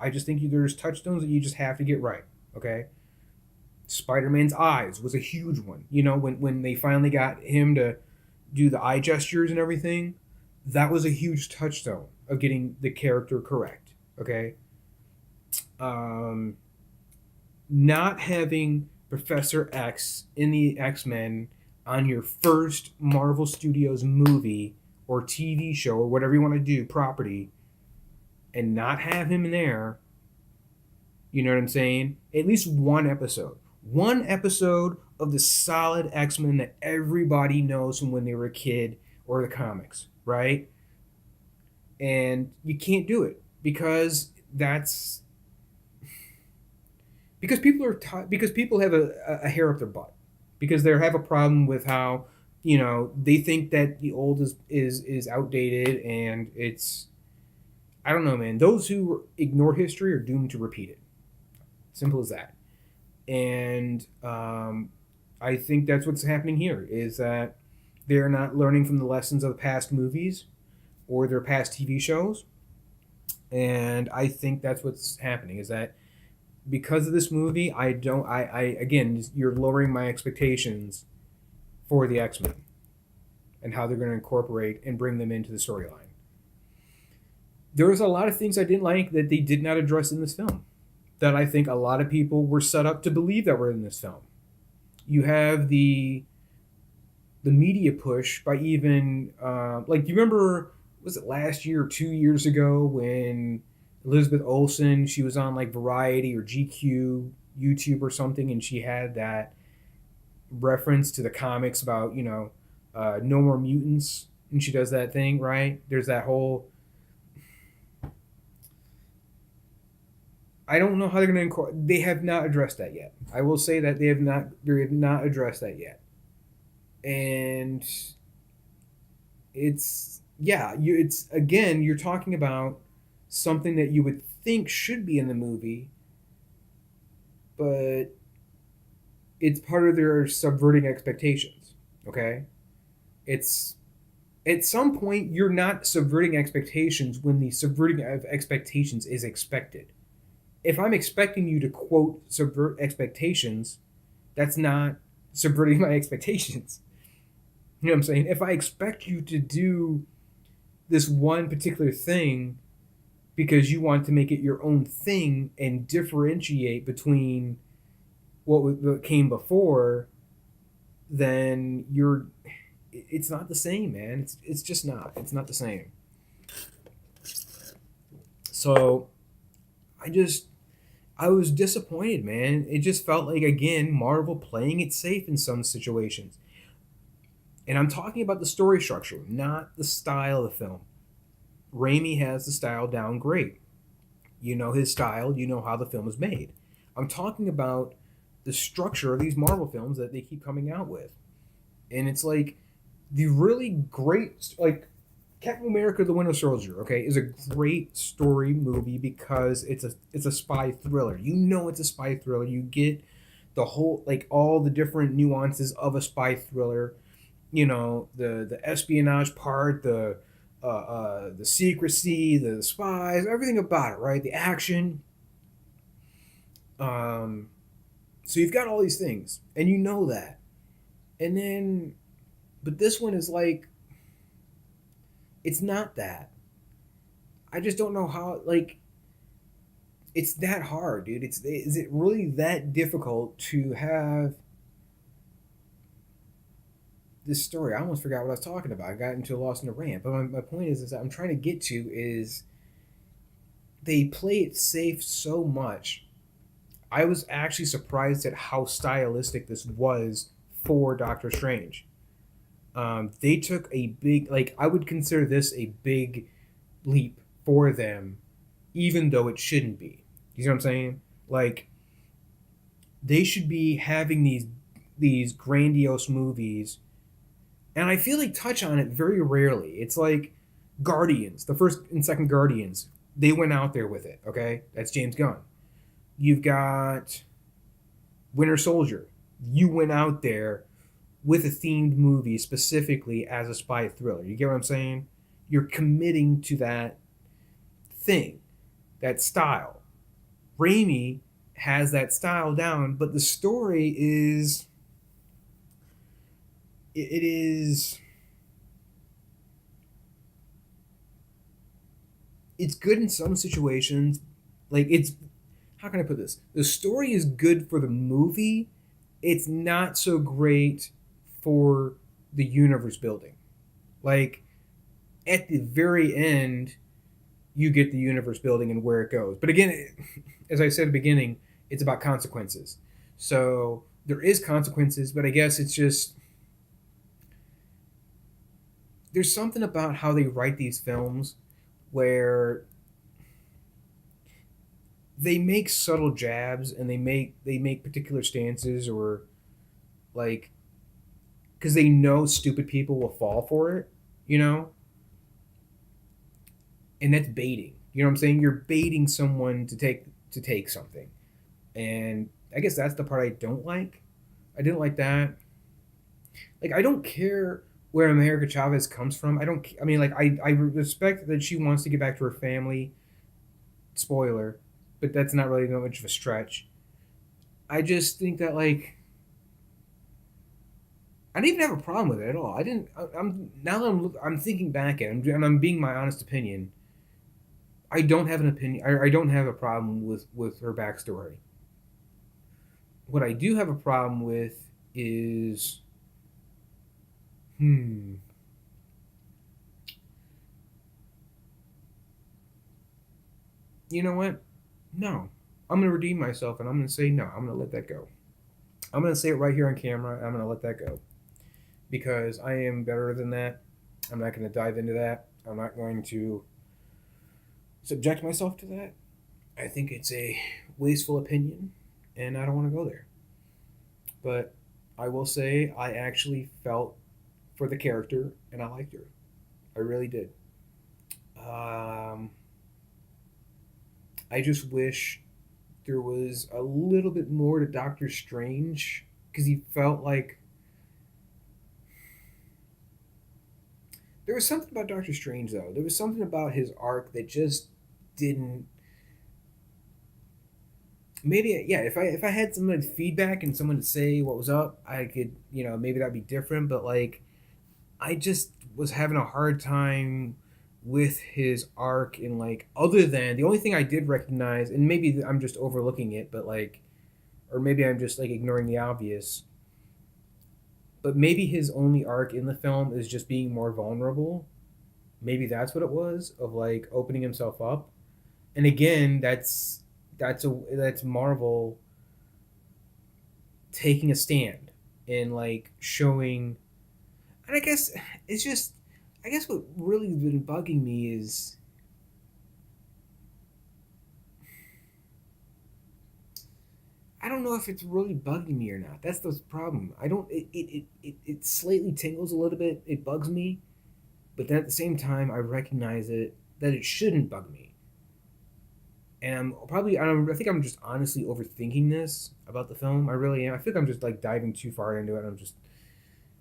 I just think there's touchstones that you just have to get right. Okay. Spider-Man's eyes was a huge one. When they finally got him to do the eye gestures and everything, that was a huge touchstone of getting the character correct. Okay. Not having Professor X in the X-Men on your first Marvel Studios movie or TV show or whatever you want to do, property, and not have him in there, you know what I'm saying? At least one episode. One episode of the solid X-Men that everybody knows from when they were a kid or the comics, right? And you can't do it because people have a hair up their butt, because they have a problem with how they think that the old is outdated, and it's, I don't know, man. Those who ignore history are doomed to repeat it. Simple as that. And I think that's what's happening here, is that they're not learning from the lessons of past movies or their past TV shows. And I think that's what's happening, is that because of this movie, again, you're lowering my expectations for the X-Men and how they're going to incorporate and bring them into the storyline. There was a lot of things I didn't like that they did not address in this film, that I think a lot of people were set up to believe that were in this film. You have the media push by even, like, you remember, was it last year or 2 years ago when Elizabeth Olsen, she was on like Variety or GQ, YouTube or something, and she had that reference to the comics about, no more mutants, and she does that thing, right? There's that whole, I don't know how they're going to incorporate. They have not addressed that yet. I will say that they have not addressed that yet. And it's again, you're talking about something that you would think should be in the movie, but it's part of their subverting expectations. Okay? It's, at some point, you're not subverting expectations when the subverting of expectations is expected. If I'm expecting you to, quote, subvert expectations, that's not subverting my expectations. You know what I'm saying? If I expect you to do this one particular thing because you want to make it your own thing and differentiate between what came before, then it's not the same, man. It's just not. It's not the same. So I was disappointed, man. It just felt like, again, Marvel playing it safe in some situations. And I'm talking about the story structure, not the style of the film. Raimi has the style down great. You know his style, you know how the film is made. I'm talking about the structure of these Marvel films that they keep coming out with. And it's like, the really great, like, Captain America: The Winter Soldier, okay, is a great story movie because it's a spy thriller. You know it's a spy thriller. You get the whole, like, all the different nuances of a spy thriller. The espionage part, the secrecy, the spies, everything about it, right? The action. So you've got all these things, and you know that. And then, but this one is like, it's not that. I just don't know how, like, it's that hard, dude. Is it really that difficult to have this story? I almost forgot what I was talking about. I got into lost in a rant. But my point is that I'm trying to get to is they play it safe so much. I was actually surprised at how stylistic this was for Doctor Strange. They took a big, like, I would consider this a big leap for them even though it shouldn't be. You see what I'm saying? Like, they should be having these grandiose movies, and I feel they touch on it very rarely. It's like Guardians, the first and second Guardians, they went out there with it. Okay, that's James Gunn. You've got Winter Soldier. You went out there with a themed movie specifically as a spy thriller. You get what I'm saying? You're committing to that thing, that style. Raimi has that style down, but the story is it is it's good in some situations. Like, it's, how can I put this? The story is good for the movie. It's not so great for the universe building. Like, at the very end, you get the universe building and where it goes. But again, as I said at the beginning, it's about consequences. So there is consequences, but I guess it's just, there's something about how they write these films where they make subtle jabs, and they make particular stances, or like, because they know stupid people will fall for it, you know? And that's baiting. You know what I'm saying? You're baiting someone to take something. And I guess that's the part I don't like. I didn't like that. Like, I don't care where America Chavez comes from. I don't. I mean, like, I respect that she wants to get back to her family. Spoiler, but that's not really that much of a stretch. I just think that, like, I didn't even have a problem with it at all. I didn't. I'm now that I'm thinking back at it, and I'm being my honest opinion. I don't have an opinion. I don't have a problem with her backstory. What I do have a problem with is, you know what? No, I'm gonna redeem myself, and I'm gonna say no. I'm gonna let that go. I'm gonna say it right here on camera. And I'm gonna let that go because I am better than that. I'm not gonna dive into that. I'm not going to subject myself to that. I think it's a wasteful opinion, and I don't want to go there. But I will say I actually felt for the character, and I liked her. I really did. Um, I just wish there was a little bit more to Doctor Strange, because he felt like there was something about Doctor Strange, though. There was something about his arc that just didn't. Maybe, yeah. If I had some like feedback and someone to say what was up, I could, maybe that'd be different. But like, I just was having a hard time with his arc, and like, other than the only thing I did recognize, and maybe I'm just overlooking it, but like, or maybe I'm just like ignoring the obvious. But maybe his only arc in the film is just being more vulnerable. Maybe that's what it was, of like opening himself up. And again, that's Marvel taking a stand and like showing. And I guess it's just, I guess what really has been bugging me is, I don't know if it's really bugging me or not. That's the problem. I don't. It slightly tingles a little bit. It bugs me, but then at the same time, I recognize it that it shouldn't bug me. And I think I'm just honestly overthinking this about the film. I really am. I think I'm just like diving too far into it.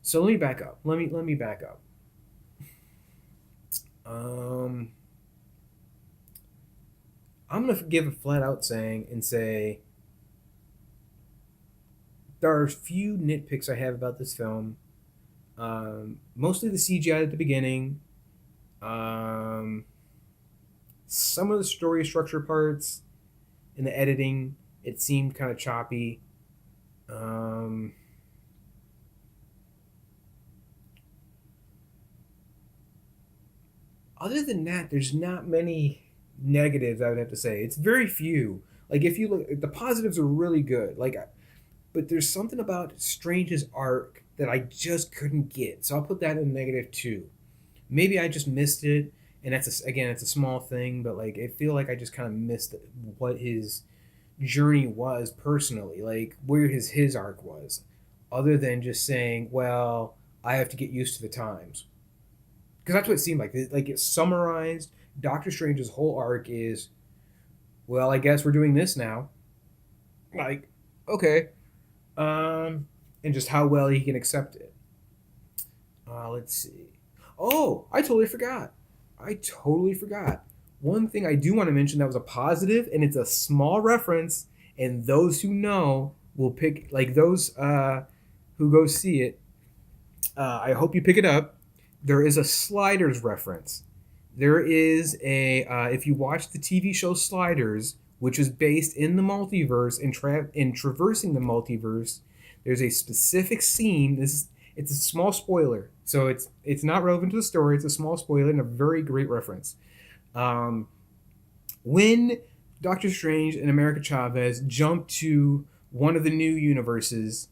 So let me back up. Let me back up. Um, I'm gonna give a flat out saying and say there are a few nitpicks I have about this film. Mostly the CGI at the beginning. Um, some of the story structure parts and the editing, it seemed kind of choppy. Um, Other than that, there's not many negatives I would have to say. It's very few. Like, if you look, the positives are really good. Like, but there's something about Strange's arc that I just couldn't get. So I'll put that in negative two. Maybe I just missed it, and again, it's a small thing, but like I feel like I just kind of missed what his journey was personally, like where his arc was, other than just saying, well, I have to get used to the times, because that's what it seemed like. Like it summarized Doctor Strange's whole arc is, well, I guess we're doing this now. Like, okay, and just how well he can accept it. Let's see. Oh, I totally forgot. I totally forgot. One thing I do want to mention that was a positive, and it's a small reference, and those who know will pick, like those who go see it. I hope you pick it up. There is a Sliders reference. There is a if you watch the TV show Sliders, which is based in the multiverse and in traversing the multiverse, there's a specific scene. It's a small spoiler, so it's not relevant to the story. It's a small spoiler and a very great reference. When Doctor Strange and America Chavez jump to one of the new universes,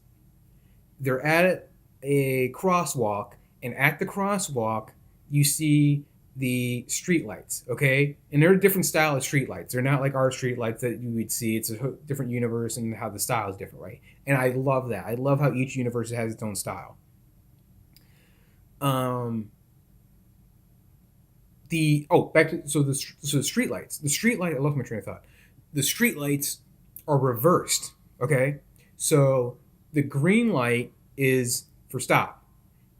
they're at a crosswalk, and at the crosswalk, you see the streetlights, okay? And they're a different style of streetlights. They're not like our streetlights that you would see. It's a different universe and how the style is different, right? And I love that. I love how each universe has its own style. Back to the streetlights. The streetlight. I lost my train of thought. The streetlights are reversed. Okay, so the green light is for stop,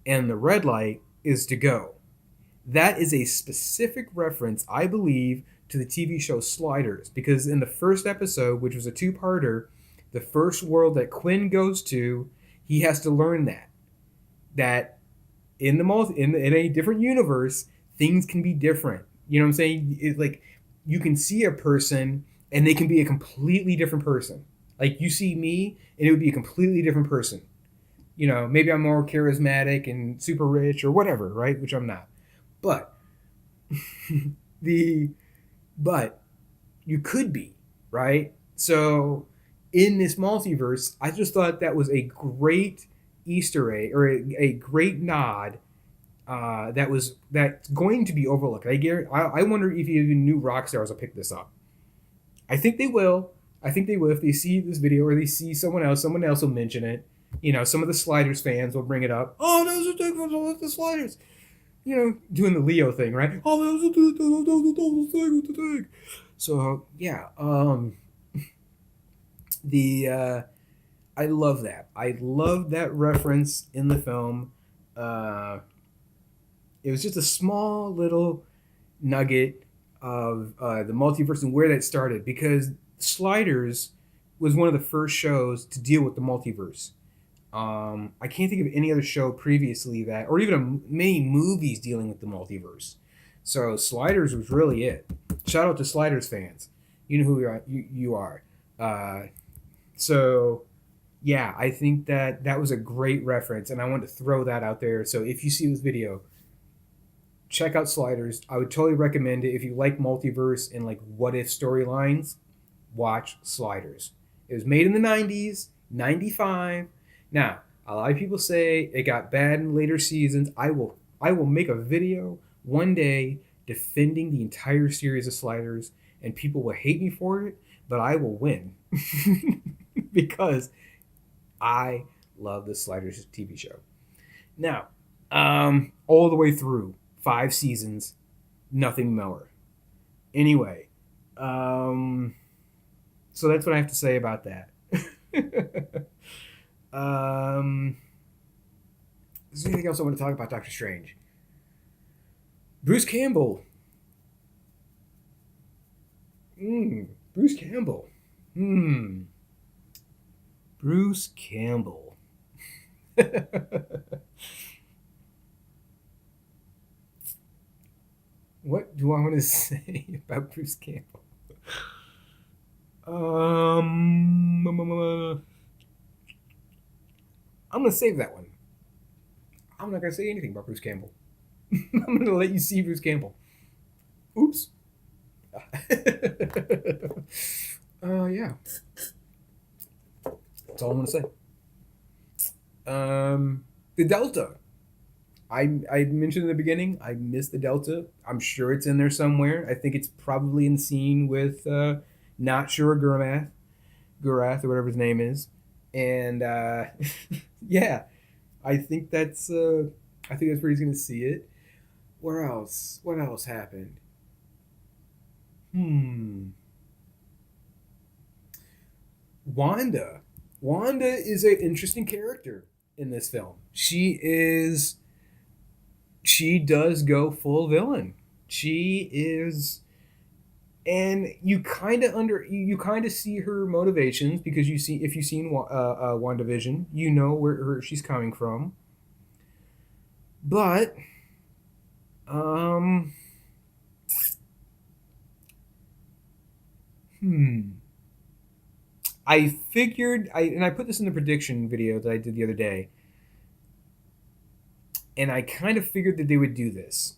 and the red light is to go. That is a specific reference, I believe, to the TV show Sliders, because in the first episode, which was a two-parter, the first world that Quinn goes to, he has to learn that in a different universe, things can be different. You know what I'm saying? It's like you can see a person and they can be a completely different person. Like you see me and it would be a completely different person. You know, maybe I'm more charismatic and super rich or whatever, right? Which I'm not. But but you could be, right? So in this multiverse, I just thought that was a great Easter egg or a great nod that's going to be overlooked. I wonder if even new rock stars will pick this up. I think they will. I think they will if they see this video or they see someone else. Someone else will mention it. You know, some of the Sliders fans will bring it up. Oh, that was a thing from the Sliders. You know, doing the Leo thing, right? Oh, that was a thing with the thing. So yeah, I love that. I love that reference in the film. It was just a small little nugget of the multiverse and where that started, because Sliders was one of the first shows to deal with the multiverse. I can't think of any other show previously that, or even many movies dealing with the multiverse. So Sliders was really it. Shout out to Sliders fans. You know who you are. So yeah, I think that was a great reference, and I wanted to throw that out there. So if you see this video, check out Sliders. I would totally recommend it. If you like multiverse and like what if storylines, watch Sliders. It was made in the 90s, 95. Now, a lot of people say it got bad in later seasons. I will make a video one day defending the entire series of Sliders, and people will hate me for it, but I will win. Because I love the Sliders TV show. Now, all the way through 5 seasons, nothing more. Anyway, so that's what I have to say about that. Is there anything else I want to talk about Doctor Strange? Bruce Campbell. Bruce Campbell. Bruce Campbell. What do I want to say about Bruce Campbell? I'm going to save that one. I'm not going to say anything about Bruce Campbell. I'm going to let you see Bruce Campbell. Oops. Yeah. That's all I'm going to say. The Delta. I mentioned in the beginning, I missed the Delta. I'm sure it's in there somewhere. I think it's probably in the scene with not sure Gorath or whatever his name is, and yeah, I think that's where he's gonna see it. Where else? What else happened? Hmm. Wanda. Wanda is an interesting character in this film. She does go full villain. She is, and you kind of see her motivations because you see if you've seen WandaVision, you know where she's coming from. But um, hmm, I put this in the prediction video that I did the other day, and I kind of figured that they would do this.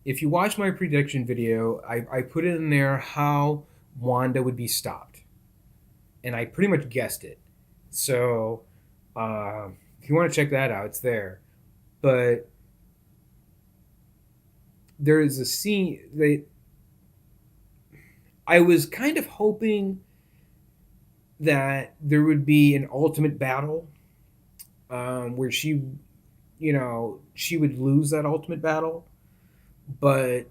If you watch my prediction video, I put it in there how Wanda would be stopped, and I pretty much guessed it. So, if you want to check that out, it's there. But there is a scene that I was kind of hoping that there would be an ultimate battle, where she would lose that ultimate battle, but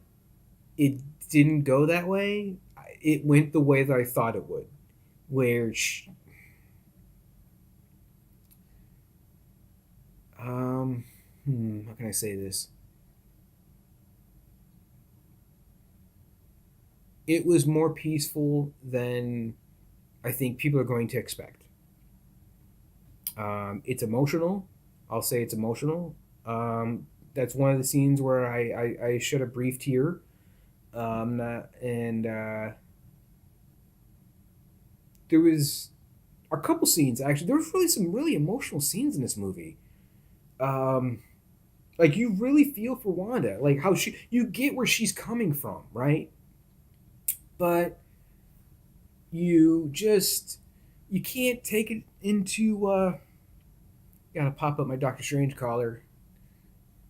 it didn't go that way. It went the way that I thought it would, where how can I say this? It was more peaceful than I think people are going to expect. It's emotional. I'll say it's emotional. That's one of the scenes where I shed a brief tear. And there was a couple scenes actually. There was really some really emotional scenes in this movie. Like you really feel for Wanda, like how you get where she's coming from, right? But you can't take it into gotta pop up my Doctor Strange collar.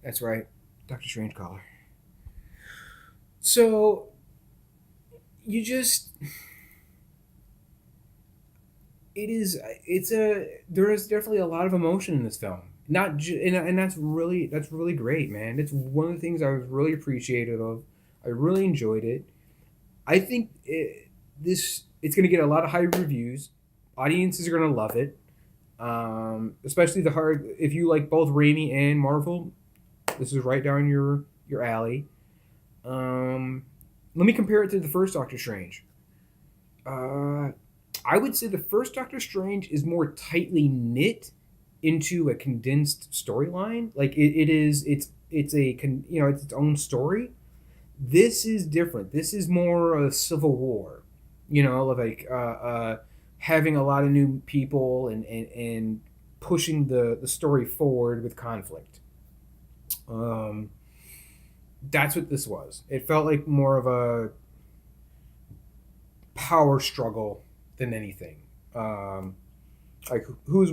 That's right, Doctor Strange collar. So you just there is definitely a lot of emotion in this film. Not ju- and that's really great, man. It's one of the things I was really appreciative of. I really enjoyed it. I think it's going to get a lot of high reviews. Audiences are going to love it. Especially if you like both Raimi and Marvel, this is right down your alley. Let me compare it to the first Doctor Strange. I would say the first Doctor Strange is more tightly knit into a condensed storyline. Like it's its own story. This is different. This is more a civil war. Like having a lot of new people and pushing the story forward with conflict. That's what this was. It felt like more of a power struggle than anything. Like who's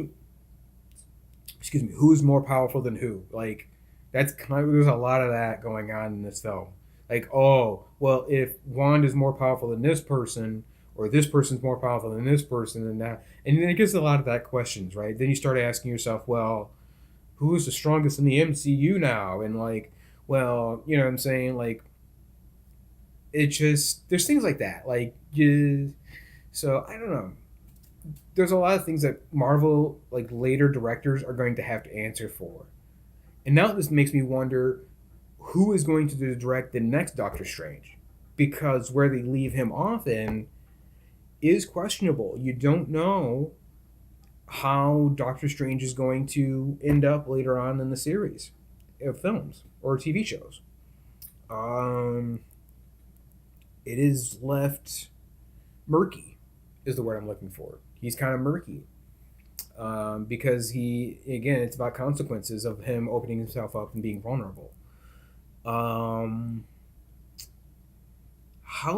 more powerful than who? Like there's a lot of that going on in this film. Like, oh, well, if Wanda's more powerful than this person, or this person's more powerful than this person, and that, and then it gets a lot of that questions, right? Then you start asking yourself, well, who's the strongest in the MCU now? And like, well, you know what I'm saying? Like, it just there's things like that. Like, so I don't know. There's a lot of things that Marvel, like later directors, are going to have to answer for. And now this makes me wonder who is going to direct the next Doctor Strange, because where they leave him off in is questionable. You don't know how Doctor Strange is going to end up later on in the series of films or TV shows. It is left murky, is the word I'm looking for. He's kind of murky. Because it's about consequences of him opening himself up and being vulnerable. How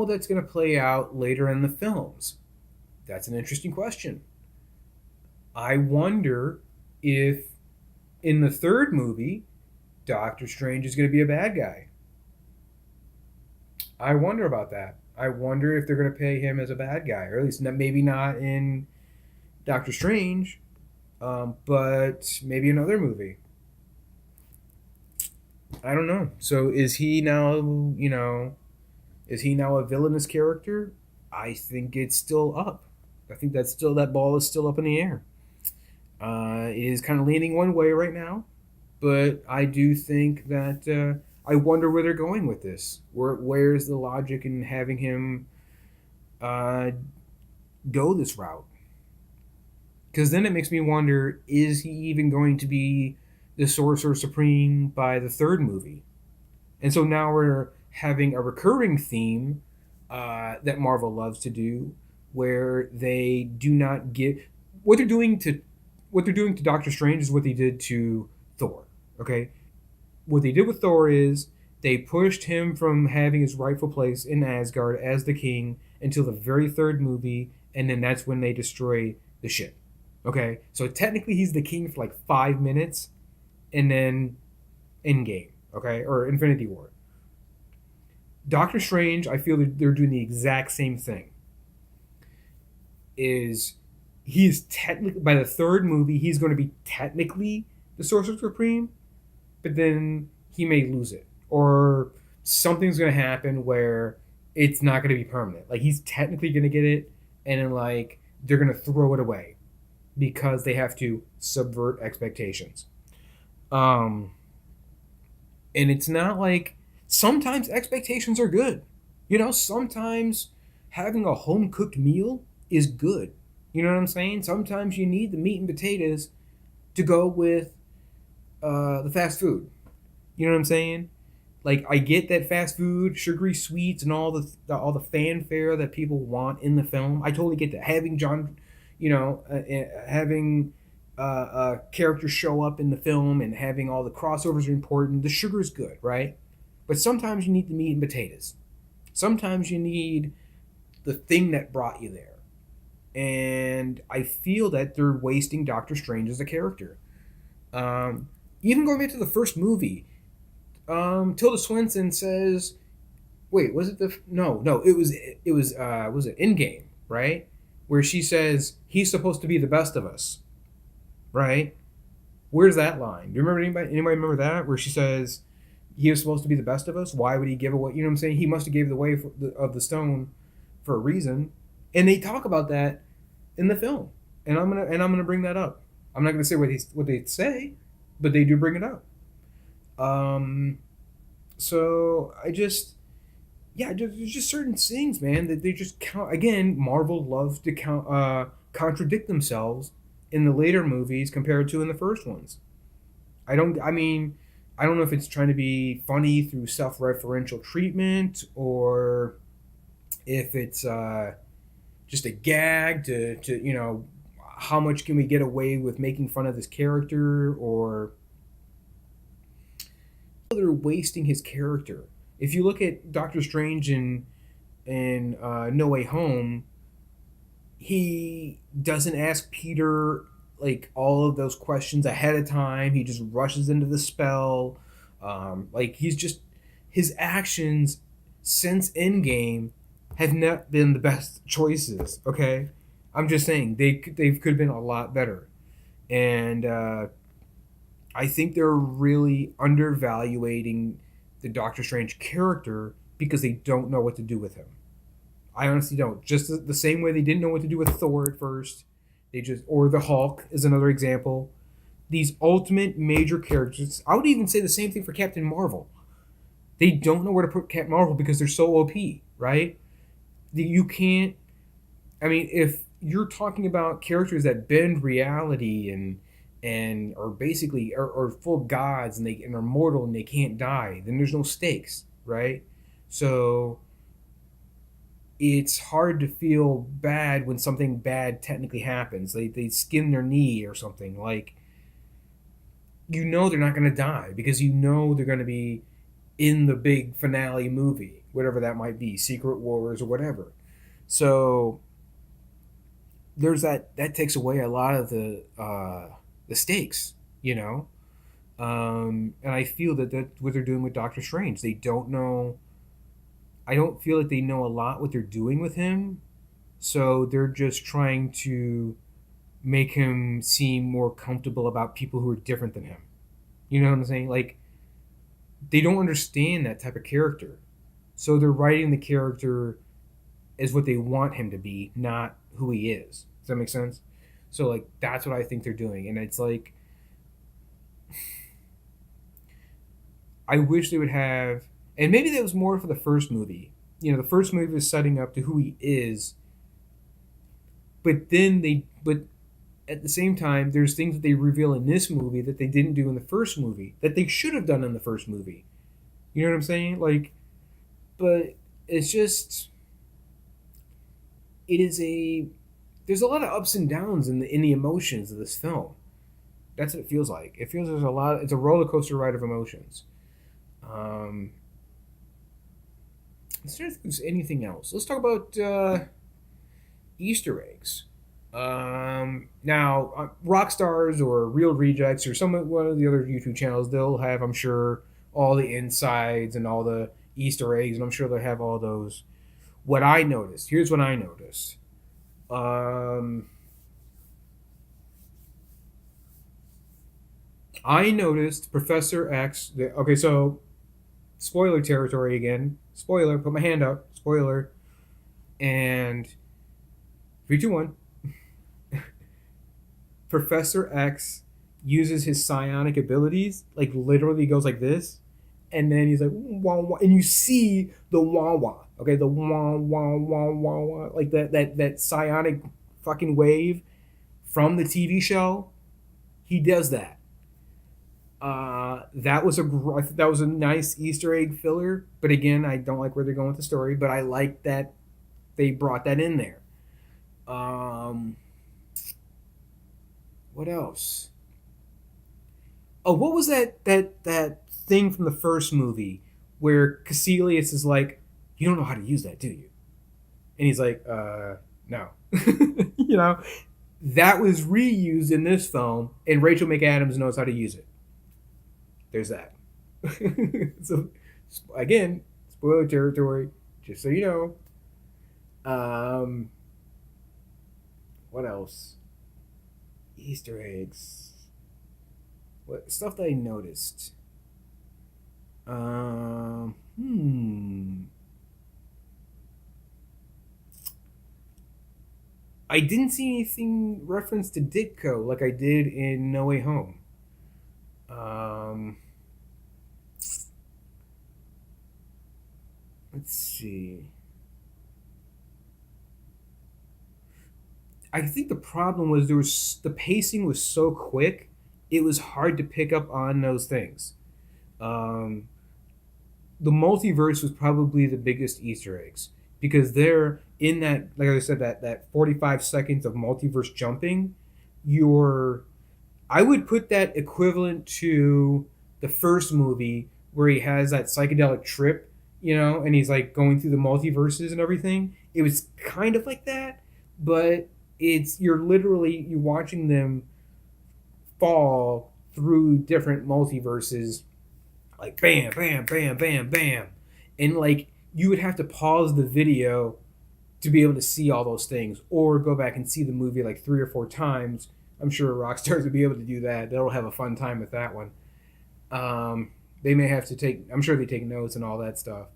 that's going to play out later in the films, that's an interesting question. I wonder if In the third movie, Doctor Strange is going to be a bad guy. I wonder about that. I wonder if they're going to pay him as a bad guy, or at least maybe not in Doctor Strange, but maybe another movie. I don't know. So is he now, is he now a villainous character? I think it's still up. I think that ball is still up in the air. It is kind of leaning one way right now, but I do think that I wonder where they're going with this. Where's the logic in having him uh, go this route? Because then it makes me wonder: is he even going to be the Sorcerer Supreme by the third movie? And so now we're having a recurring theme that Marvel loves to do, where they do not give what they're doing to Doctor Strange is what they did to Thor. Okay, what they did with Thor is they pushed him from having his rightful place in Asgard as the king until the very third movie, and then that's when they destroy the ship. Okay, so technically he's the king for like 5 minutes, and then Endgame. Okay, or Infinity War. Doctor Strange, I feel they're doing the exact same thing. Is he is technically by the third movie he's going to be technically the Sorcerer Supreme, but then he may lose it, or something's going to happen where it's not going to be permanent. Like he's technically going to get it, and then like they're going to throw it away because they have to subvert expectations. Um, and it's not like sometimes expectations are good. Sometimes having a home cooked meal is good. You know what I'm saying? Sometimes you need the meat and potatoes to go with the fast food. You know what I'm saying? Like I get that fast food, sugary sweets, and all the fanfare that people want in the film. I totally get that. Having having characters show up in the film and having all the crossovers are important. The sugar is good, right? But sometimes you need the meat and potatoes. Sometimes you need the thing that brought you there. And I feel that they're wasting Doctor Strange as a character. Even going back to the first movie, Tilda Swinton says, "Wait, was it the no? Was it Endgame, right? Where she says he's supposed to be the best of us, right? Where's that line? Do you remember anybody remember that? Where she says he was supposed to be the best of us? Why would he give away? You know what I'm saying? He must have gave away of the stone for a reason." And they talk about that in the film, and I'm gonna bring that up. I'm not gonna say what they say, but they do bring it up. So there's just certain things, man, that they just count. Again, Marvel loves to contradict themselves in the later movies compared to in the first ones. I don't know if it's trying to be funny through self-referential treatment, or if it's just a gag to how much can we get away with making fun of this character, or they're wasting his character. If you look at Doctor Strange in No Way Home, he doesn't ask Peter like all of those questions ahead of time. He just rushes into the spell. His actions since Endgame have not been the best choices. Okay, I'm just saying they could have been a lot better, and I think they're really undervaluating the Doctor Strange character because they don't know what to do with him. I honestly don't. Just the same way they didn't know what to do with Thor at first. Or the Hulk is another example. These ultimate major characters. I would even say the same thing for Captain Marvel. They don't know where to put Captain Marvel because they're so OP, right? You can't. I mean, if you're talking about characters that bend reality and are basically are full gods and are mortal and they can't die, then there's no stakes, right? So it's hard to feel bad when something bad technically happens. They skin their knee or something. Like, they're not going to die because they're going to be in the big finale movie, whatever that might be, Secret Wars or whatever. So there's that takes away a lot of the stakes, And I feel that that's what they're doing with Doctor Strange. They don't know. I don't feel like they know a lot what they're doing with him, so they're just trying to make him seem more comfortable about people who are different than him. You know what I'm saying? Like they don't understand that type of character, so they're writing the character as what they want him to be, not who he is. Does that make sense? So like that's what I think they're doing, and it's like I wish they would have, and maybe that was more for the first movie. You know, the first movie was setting up to who he is, but at the same time, there's things that they reveal in this movie that they didn't do in the first movie that they should have done in the first movie. You know what I'm saying? Like, but it's just it is a there's a lot of ups and downs in the emotions of this film. That's what it feels like. It feels there's a lot. It's a roller coaster ride of emotions. Um, let's see if there's anything else. Let's talk about Easter eggs. Now, rock stars or real rejects or one of the other YouTube channels, they'll have, I'm sure, all the insides and all the Easter eggs, and I'm sure they'll have all those. What I noticed, here's what I noticed. I noticed Professor X. Okay, so spoiler territory again. Spoiler. Put my hand up. Spoiler. And 3, 2, 1. Professor X uses his psionic abilities, like literally goes like this, and then he's like wah wah, and you see the wah wah, okay, the wah wah wah wah wah, like that psionic fucking wave from the TV show. He does that. That was a nice Easter egg filler, but again, I don't like where they're going with the story, but I like that they brought that in there. What else? Oh, what was that thing from the first movie where Caecilius is like, "You don't know how to use that, do you?" And he's like, no." You know, that was reused in this film, and Rachel McAdams knows how to use it. There's that. So, again, spoiler territory, just so you know. What else? Easter eggs. What stuff that I noticed? I didn't see anything reference to Ditko like I did in No Way Home. Let's see. I think the problem was the pacing was so quick, it was hard to pick up on those things. Um, the multiverse was probably the biggest Easter eggs because they're in that, like I said, that 45 seconds of multiverse jumping. You're, I would put that equivalent to the first movie where he has that psychedelic trip, and he's like going through the multiverses and everything. It was kind of like that, but you're watching them fall through different multiverses, like bam, bam, bam, bam, bam, and like you would have to pause the video to be able to see all those things, or go back and see the movie like 3 or 4 times. I'm sure rock stars would be able to do that. They'll have a fun time with that one. They may have to take. I'm sure they take notes and all that stuff.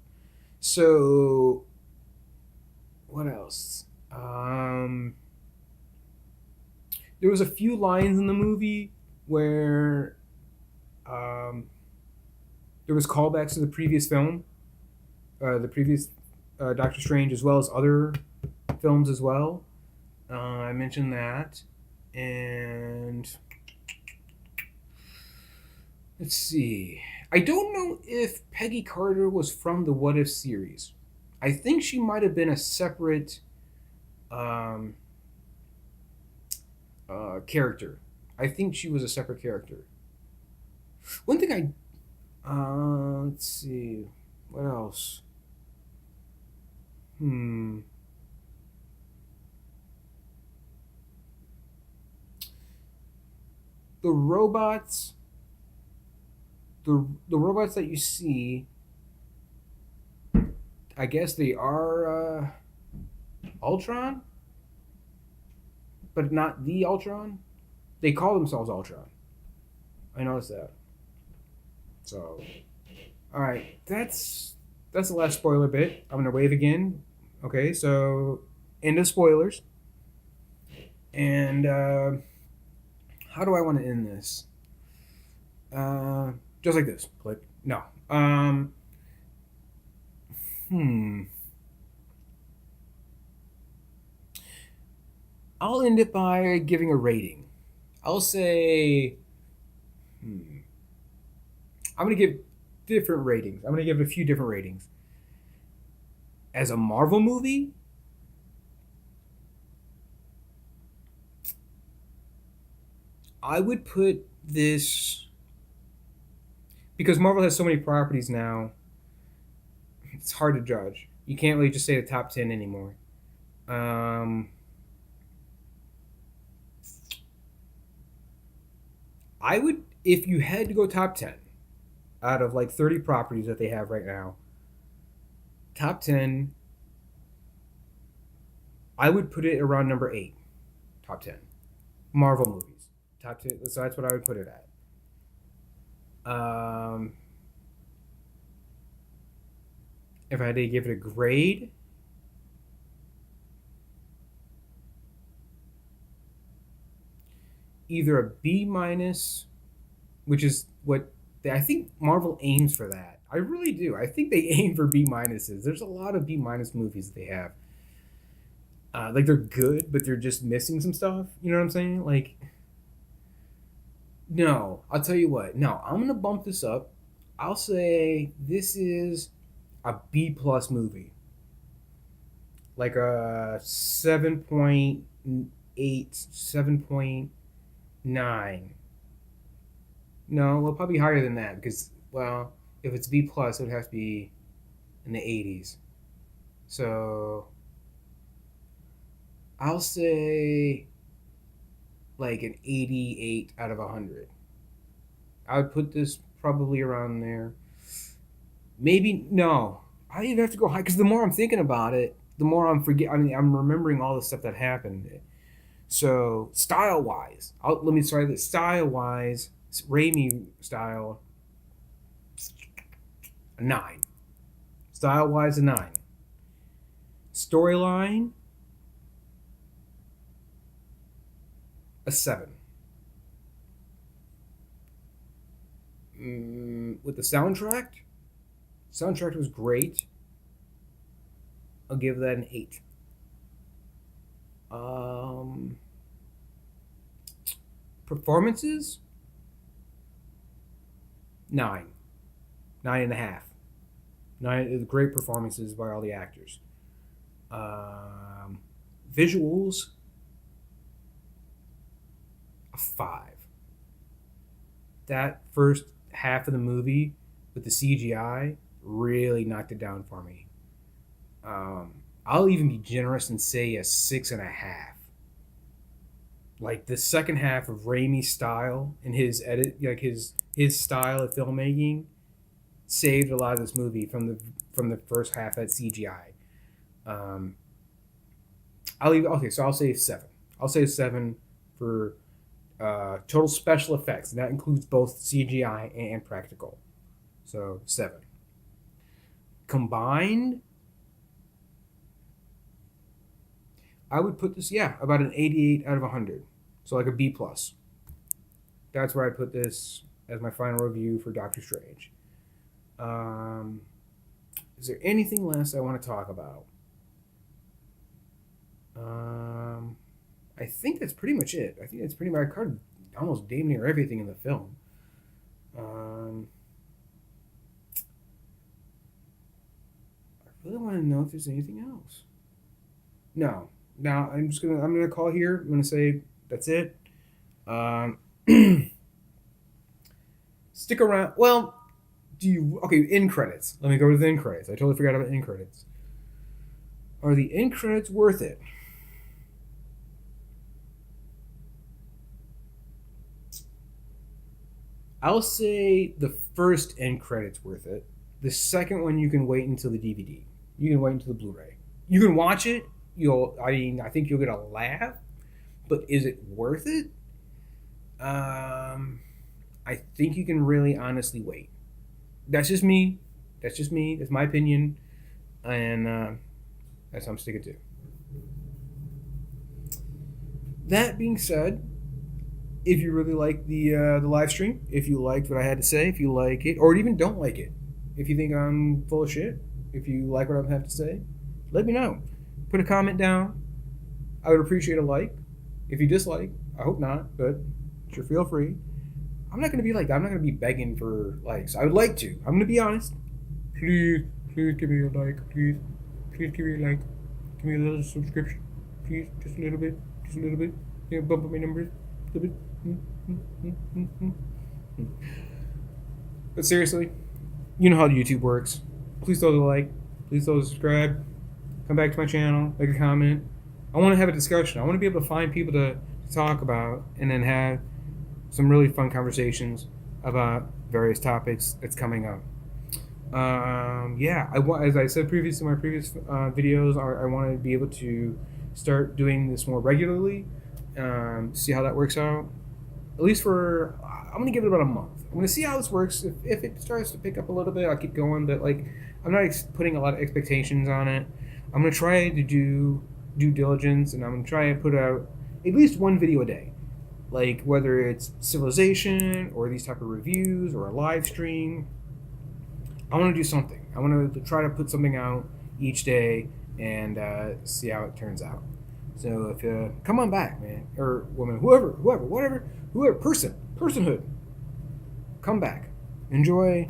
So, what else? There was a few lines in the movie where there was callbacks to the previous film, the previous Doctor Strange, as well as other films as well. I mentioned that, and let's see. I don't know if Peggy Carter was from the What If series. I think she might have been a separate character. I think she was a separate character. One thing let's see, what else? The robots the robots that you see, I guess they are Ultron, but not the Ultron. They call themselves Ultron. I noticed that. So, all right, that's the last spoiler bit. I'm gonna wave again. Okay, so end of spoilers. And how do I want to end this? Just like this. Click. No. Hmm. I'll end it by giving a rating. I'll say. I'm gonna give different ratings. I'm gonna give it a few different ratings. As a Marvel movie, I would put this, because Marvel has so many properties now. It's hard to judge. You can't really just say the top 10 anymore. I would, if you had to go top 10 out of like 30 properties that they have right now, top 10, I would put it around number 8. Top 10 Marvel movies. Top 10. So that's what I would put it at. If I had to give it a grade, either a B minus, which is what I think Marvel aims for that. I really do. I think they aim for B minuses. There's a lot of B minus movies that they have. Like they're good, but they're just missing some stuff. You know what I'm saying? Like, no, I'll tell you what. No, I'm gonna bump this up. I'll say this is a B plus movie, like a 7.8, 7.9. No, well, probably higher than that because, well, if it's B plus, it would have to be in the 80s. So I'll say like an 88 out of 100. I would put this probably around there. Maybe no. I even have to go high because the more I'm thinking about it, the more I'm remembering all the stuff that happened. So style wise, let me try this. Style wise, Raimi style, a 9. Style wise, a 9. Storyline, a 7. With the soundtrack was great. I'll give that an 8. Performances, 9, 9.5. 9 great performances by all the actors. Visuals, a 5. That first half of the movie with the CGI really knocked it down for me. I'll even be generous and say a 6.5. Like the second half of Raimi's style and his edit, like his style of filmmaking, saved a lot of this movie from the first half at CGI. I'll say 7. I'll say 7 for total special effects, and that includes both CGI and practical. So 7. Combined, I would put this, about an 88 out of 100. So like a B plus. That's where I put this as my final review for Doctor Strange. Is there anything less I want to talk about? I think that's pretty much it. I think that's pretty much, I covered almost damn near everything in the film. I really want to know if there's anything else. No. Now I'm gonna call here. I'm gonna say that's it. Stick around. Well, end credits. Let me go to the end credits. I totally forgot about end credits. Are the end credits worth it? I'll say the first end credit's worth it. The second one, you can wait until the DVD. You can wait until the Blu-ray. You can watch it. I think you'll get a laugh, but is it worth it? I think you can really honestly wait. That's just me. That's my opinion, and that's what I'm sticking to. That being said, if you really like the live stream, if you liked what I had to say, if you like it, or even don't like it, if you think I'm full of shit, if you like what I have to say, let me know. Put a comment down. I would appreciate a like. If you dislike, I hope not, but sure, feel free. I'm not going to be like that. I'm not going to be begging for likes. I would like to. I'm going to be honest. Please give me a like. Please give me a like. Give me a little subscription. Please, just a little bit. Yeah, bump up my numbers a little bit. But seriously, you know how YouTube works. Please throw the like. Please throw the subscribe. Come back to my channel. Make a comment. I want to have a discussion. I want to be able to find people to talk about and then have some really fun conversations about various topics that's coming up. As I said previously in my previous videos, I want to be able to start doing this more regularly. See how that works out. At least I'm going to give it about a month. I'm going to see how this works. If it starts to pick up a little bit, I'll keep going. But I'm not putting a lot of expectations on it. I'm going to try to do due diligence, and I'm going to try and put out at least one video a day. Like whether it's Civilization or these type of reviews or a live stream. I want to do something. I want to try to put something out each day and see how it turns out. So if come on back, man, or woman, whoever, personhood, come back, enjoy,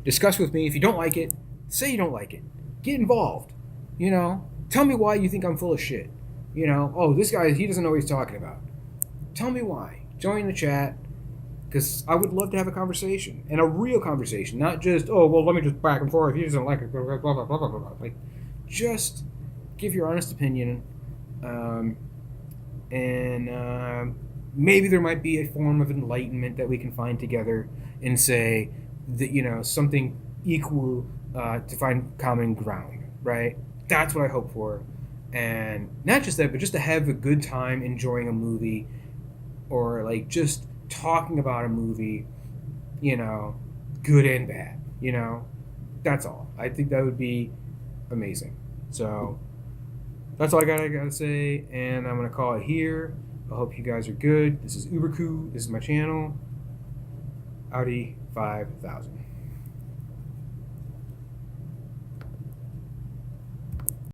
discuss with me. If you don't like it, say you don't like it. Get involved. Tell me why you think I'm full of shit. Oh, this guy, he doesn't know what he's talking about. Tell me why. Join the chat, because I would love to have a conversation, and a real conversation, not just, oh, well, let me just back and forth. He doesn't like it, blah, blah, blah, blah, blah, blah. Just give your honest opinion, and maybe there might be a form of enlightenment that we can find together and say that, something equal to find common ground, right? That's what I hope for. And not just that, but just to have a good time enjoying a movie, or just talking about a movie, good and bad, that's all. I think that would be amazing. So that's all I gotta say, and I'm gonna call it here. I hope you guys are good. This is Uberku. This is my channel. Audi 5000.